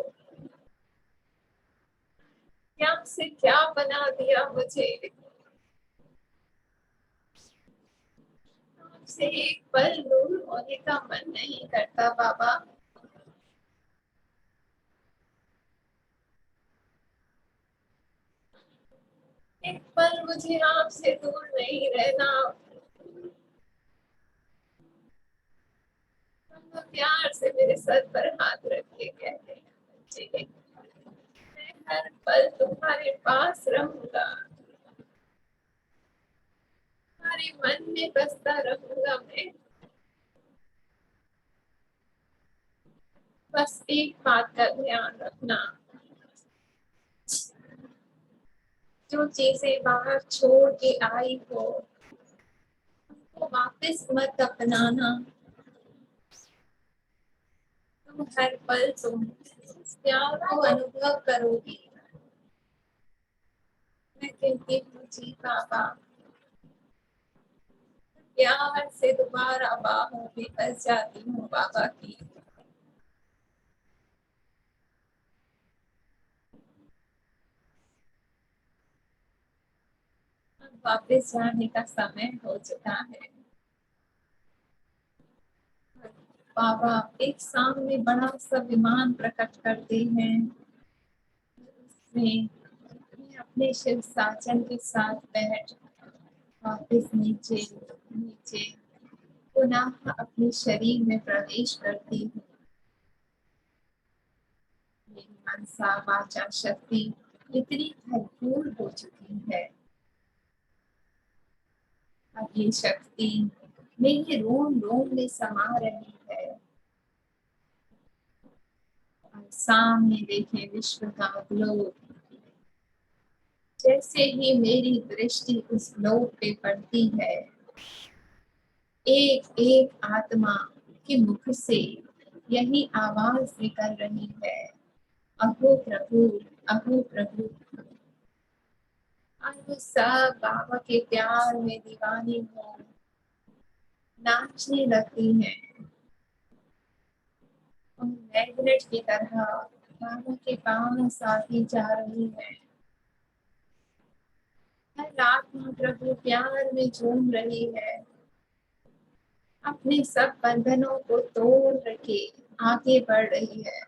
A: क्या से क्या बना दिया मुझे। आपसे एक पल दूर होने का मन नहीं करता बाबा। एक पल मुझे आपसे दूर नहीं रहना। बाबा प्यार से मेरे सर पर हाथ रख के कहते हैं, बच्चे मैं हर पल तुम्हारे पास रहूंगा, तुम्हारे मन में बसता रहूंगा मैं। बस एक बात का ध्यान रखना, जो चीजें बाहर छोड़ के आई हो वो वापस मत अपनाना। तुम हर पल तुम इस प्यार को अनुभव करोगी। मैं कहती हूँ जी बाबा, प्यार से दोबारा बाहों में फंस जाती हूँ बाबा की। अब वापस जाने का समय हो चुका है। बाबा एक सामने बड़ा सा विमान प्रकट करते हैं, उसमें मैं अपने शिव साजन के साथ बैठ वापस नीचे नीचे पुनः अपने शरीर में प्रवेश करती हूँ। मेरी मनसा वाचा शक्ति इतनी भरपूर हो चुकी है, अब ये शक्ति मेरे रोम रोम में समा रही है। और सामने देखे विश्व का ग्लोब, जैसे ही मेरी दृष्टि उस ग्लोब पे पड़ती है, एक एक आत्मा के मुख से यही आवाज निकल रही है, अहो प्रभु, अहो प्रभु। और वो सब बाबा के प्यार में दीवानी हो नाचने लगती हैं और मैग्नेट की तरह बाबा के पास आती जा रही है। हर आत्मा प्रभु प्यार में झूम रही है, अपने सब बंधनों को तोड़ के आगे बढ़ रही है,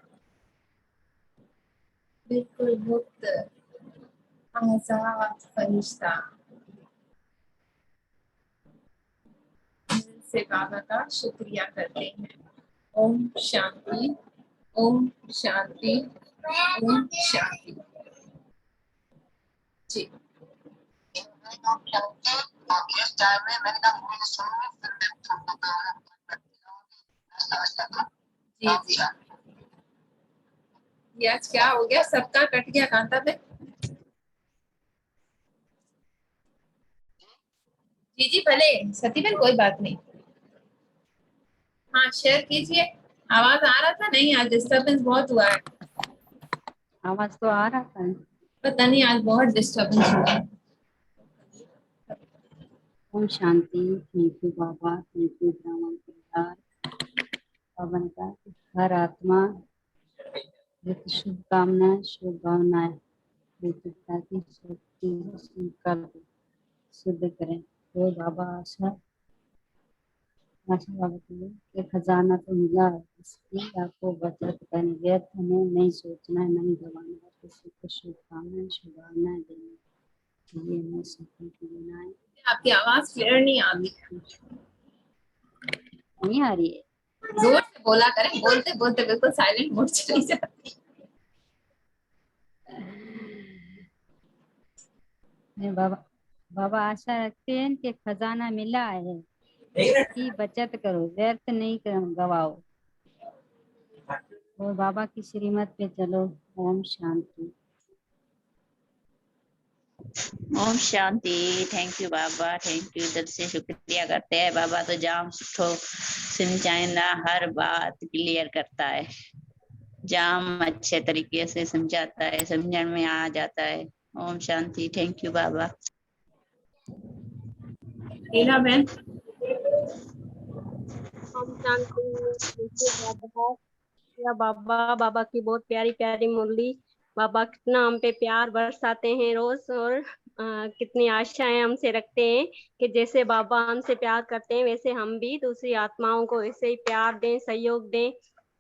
A: बिल्कुल मुक्त आजाद फरिश्ता। दिल से बाबा का शुक्रिया करते हैं। ओम शांति, ओम शांति, ओम शांति। जी जी जी। ये आज क्या हो गया, सबका कट गया कांता पे। जी जी भले सती बहन, कोई बात नहीं। हाँ शेयर कीजिए। आवाज आ रहा था? नहीं, आज डिस्टरबेंस बहुत हुआ है।
B: आवाज तो आ रहा था।
A: पता नहीं आज बहुत डिस्टरबेंस हुआ है।
B: ओम शांति। Thank you Baba, thank you Brahma परिवार।
D: पावन का हर आत्मा शुभकामनाएं शुभ भावनाएं पिता की शक्ति संकल्प सिद्ध करें। तो बाबा आशा बाबा के खजाना तो मिला है, इसकी आपको बचत करनी, व्यर्थ में नहीं सोचना है, नहीं गवाना है, किसी को शुभकामनाएं शुभकामनाएं देनी, ये मैं सफल की बनाए।
A: आपकी आवाज क्लियर नहीं आ रही है,
D: नहीं आ रही है?
A: जोर से बोला करें, बोलते बोलते बिल्कुल साइलेंट मोड चली जाती।
D: नहीं बाबा, बाबा आशा रखते हैं कि खजाना मिला है, इसकी बचत करो, व्यर्थ नहीं गवाओ और बाबा की श्रीमत पे चलो। ओम शांति।
B: ओम शांति। Thank you Baba, thank you. दिल से शुक्रिया करते हैं बाबा, तो जाम सुठो समझाइंदा, हर बात क्लियर करता है, जाम अच्छे तरीके से समझाता है, समझण में आ जाता है। ओम शांति। थैंक यू बाबा।
A: लीला बहन,
E: ओम शांति। या बाबा, बाबा की बहुत प्यारी प्यारी मुरली। बाबा कितना हम पे प्यार बरसाते हैं रोज, और कितनी आशाएं हमसे रखते हैं कि जैसे बाबा हमसे प्यार करते हैं वैसे हम भी दूसरी आत्माओं को ऐसे ही प्यार दें, सहयोग दें,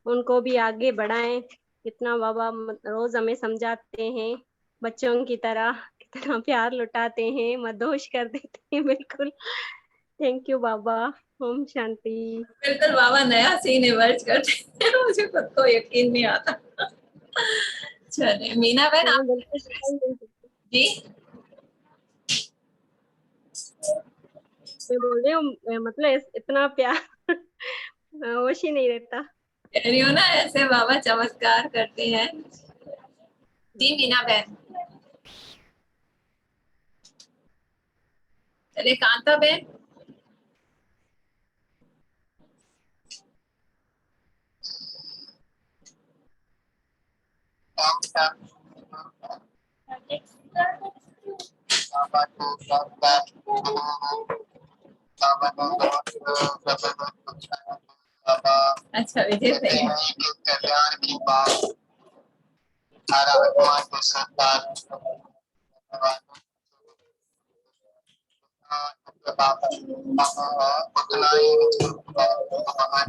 E: उनको भी आगे बढ़ाएं। कितना बाबा रोज हमें समझाते हैं बच्चों की तरह, कितना प्यार लुटाते हैं, मदहोश कर देते हैं बिल्कुल। थैंक यू बाबा। ओम शांति।
A: बिल्कुल बाबा नया सीन इमर्ज करते हैं, मुझे खुद को यकीन नहीं आता। चलिए मीना बहन,
E: हाँ,
A: आप
E: बिल्कुल।
A: जी
E: मैं बोल रही हूँ, मतलब इतना प्यार होश ही नहीं रहता।
A: कह रही हूँ ना, ऐसे बाबा चमत्कार करते हैं। जी मीना बहन, चलिए कांता बहन। अच्छा विजय सिंह,
F: कल्याण की बात हर आत्मा के सरकार उतना ही होना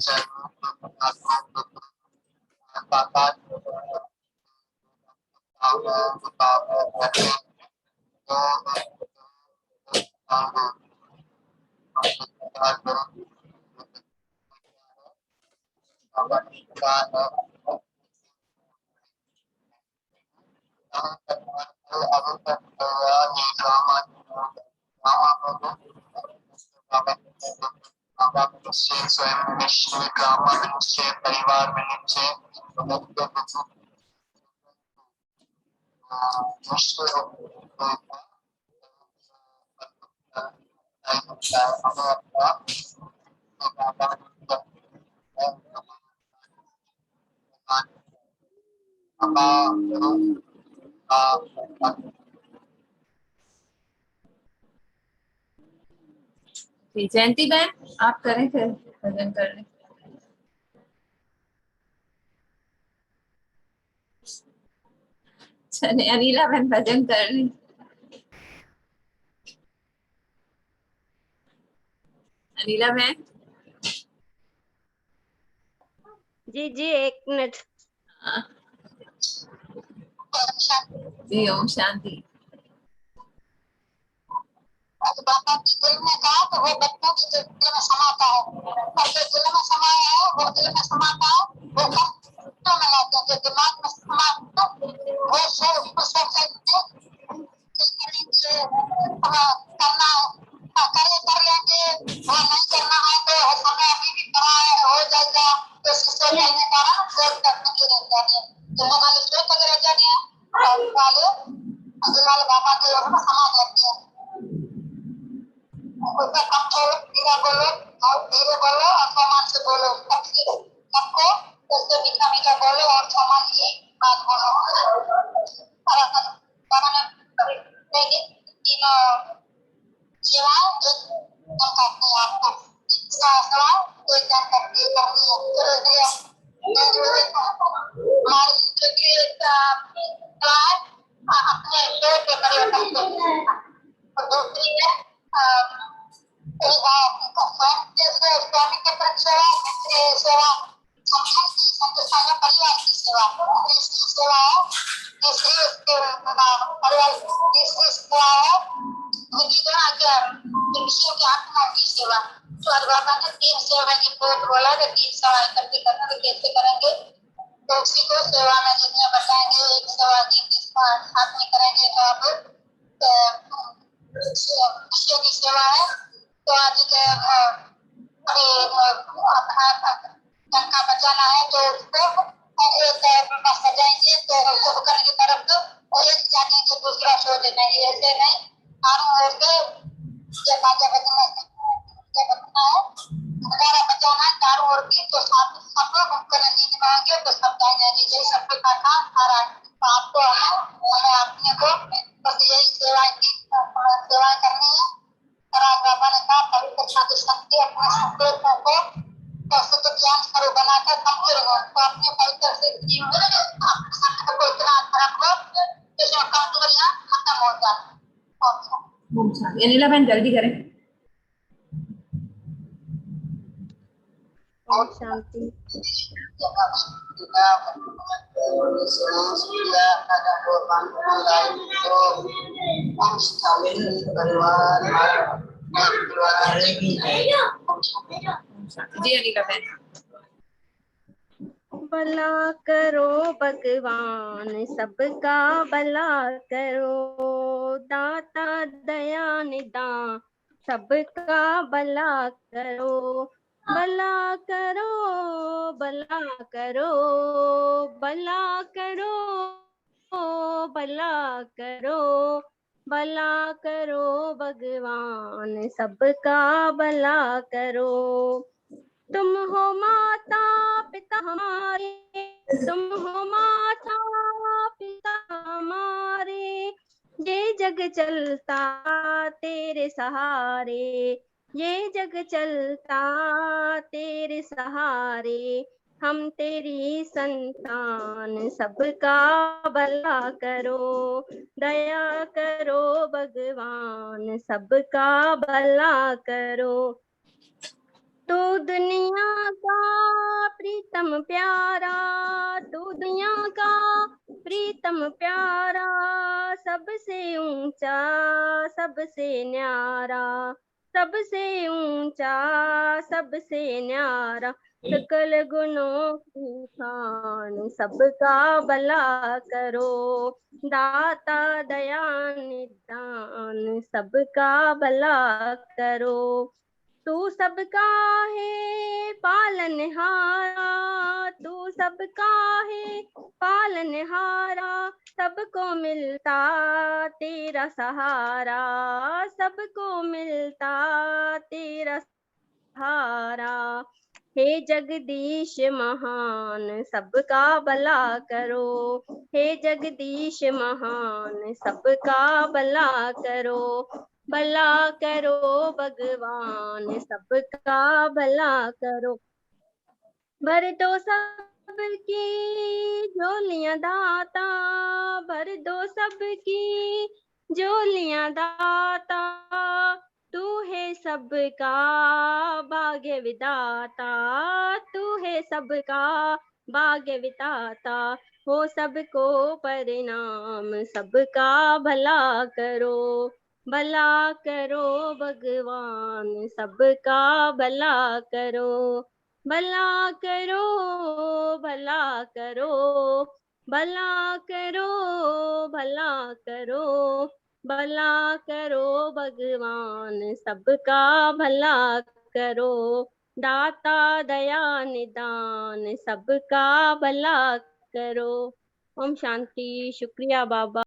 F: स्वयं विश्व ड्रामा में नीचे परिवार में नीचे
A: जयंती बहन आप करें फिर भजन कर लें। चलिए अनिला बहन भजन कर लें। अनिला बहन,
E: जी जी, एक मिनट।
A: जी ओम शांति।
F: बाबा के दिल में कहा तो वो बच्चों के दिल में समाता है, और जो दिल में समाया है वो दिल में समाता है, वो कंठों में लाते हैं, जो दिमाग में समाता है वो सोच को सोचेंगे करेंगे, करना कर लेंगे, वो नहीं करना है तो समय अभी भी पड़ा है, हो जाएगा, तो सोचने के कारण सोच करने की रह जानी है, तो वो वाले सोच कर रह जानी है, और वाले बाबा के लोग में समा जाती है। उसका कंट्रोल धीरे बोलो और सम्मान से बोलो, सबको उससे मीठा मीठा बोलो और सम्मान की बात बोलो। तीनों सेवाएं एक करते हैं आपको, सेवा एक जन करके करनी है। तो इसलिए मैं जो है हमारी जो कि अपने शोर के परिवर्तन को, और दूसरी है स्वामी के प्रति सेवा, दूसरी सेवा संसार की संतुष्टाया परिवार की सेवा, तीसरी सेवा है परिवार, तीसरी सेवा है विषयों की आत्माओं की सेवा। तो आज बाबा ने 3 सेवा की बहुत बोला कि 3 सेवा करके करना, तो कैसे करेंगे? तो उसी को सेवा में जितने बताएंगे, एक सेवा की साथ में करेंगे। तो अब विषय की सेवा है, तो आज के टंका बचाना है, तो उसको एक सजाएंगे, तो शुभ करने की तरफ तो एक जानेंगे, दूसरा सो देंगे। ऐसे नहीं चारों ओर से बाजा बजना है, नगारा बजाना है चारों ओर की। तो सब लोग उपकरण नींद में होंगे, तो सब जाएंगे। जैसे सबके का काम सारा आपको हमें अपने को बस यही सेवाएं करनी है। और आज बाबा ने कहा पवित्र साधु शक्ति अपने संकल्पों को शुद्ध ज्ञान स्वरूप बनाकर कमजोर हो, तो अपने पवित्र से जीवन को इतना रखो जिसमें कमजोरियां खत्म हो जाए।
A: अनिला बहन जल्दी करें।
E: ओम शांति।
A: जी अनिला बहन।
E: भला करो भगवान सबका भला करो, दाता दया निदान सबका भला करो। भला करो भला करो भला करो भला करो भला करो भगवान सबका भला करो। तुम हो माता पिता हमारे, तुम हो माता पिता हमारे, ये जग चलता तेरे सहारे, ये जग चलता तेरे सहारे। हम तेरी संतान सबका भला करो, दया करो भगवान सबका भला करो। तू दुनिया का प्रीतम प्यारा, तू दुनिया का प्रीतम प्यारा, सबसे ऊंचा सबसे न्यारा, सबसे ऊंचा सबसे न्यारा। सकल गुणों की खान सबका भला करो, दाता दया निदान सबका भला करो। तू सबका है पालनहारा, तू सबका है पालनहारा, सबको मिलता तेरा सहारा, सबको मिलता तेरा सहारा। हे जगदीश महान सबका भला करो, हे जगदीश महान सबका भला करो। भला करो भगवान सबका भला करो। भर दो सबकी झोलियां दाता, भर दो सबकी झोलियां दाता, तू है सबका भाग्य विधाता, तू है सबका भाग्य विधाता। हो सबको परिणाम सबका भला करो, भला करो भगवान सबका भला करो। भला करो भला करो भला करो भला करो भला करो भगवान सबका भला करो। दाता दया निदान सबका भला करो। ओम शांति। शुक्रिया बाबा।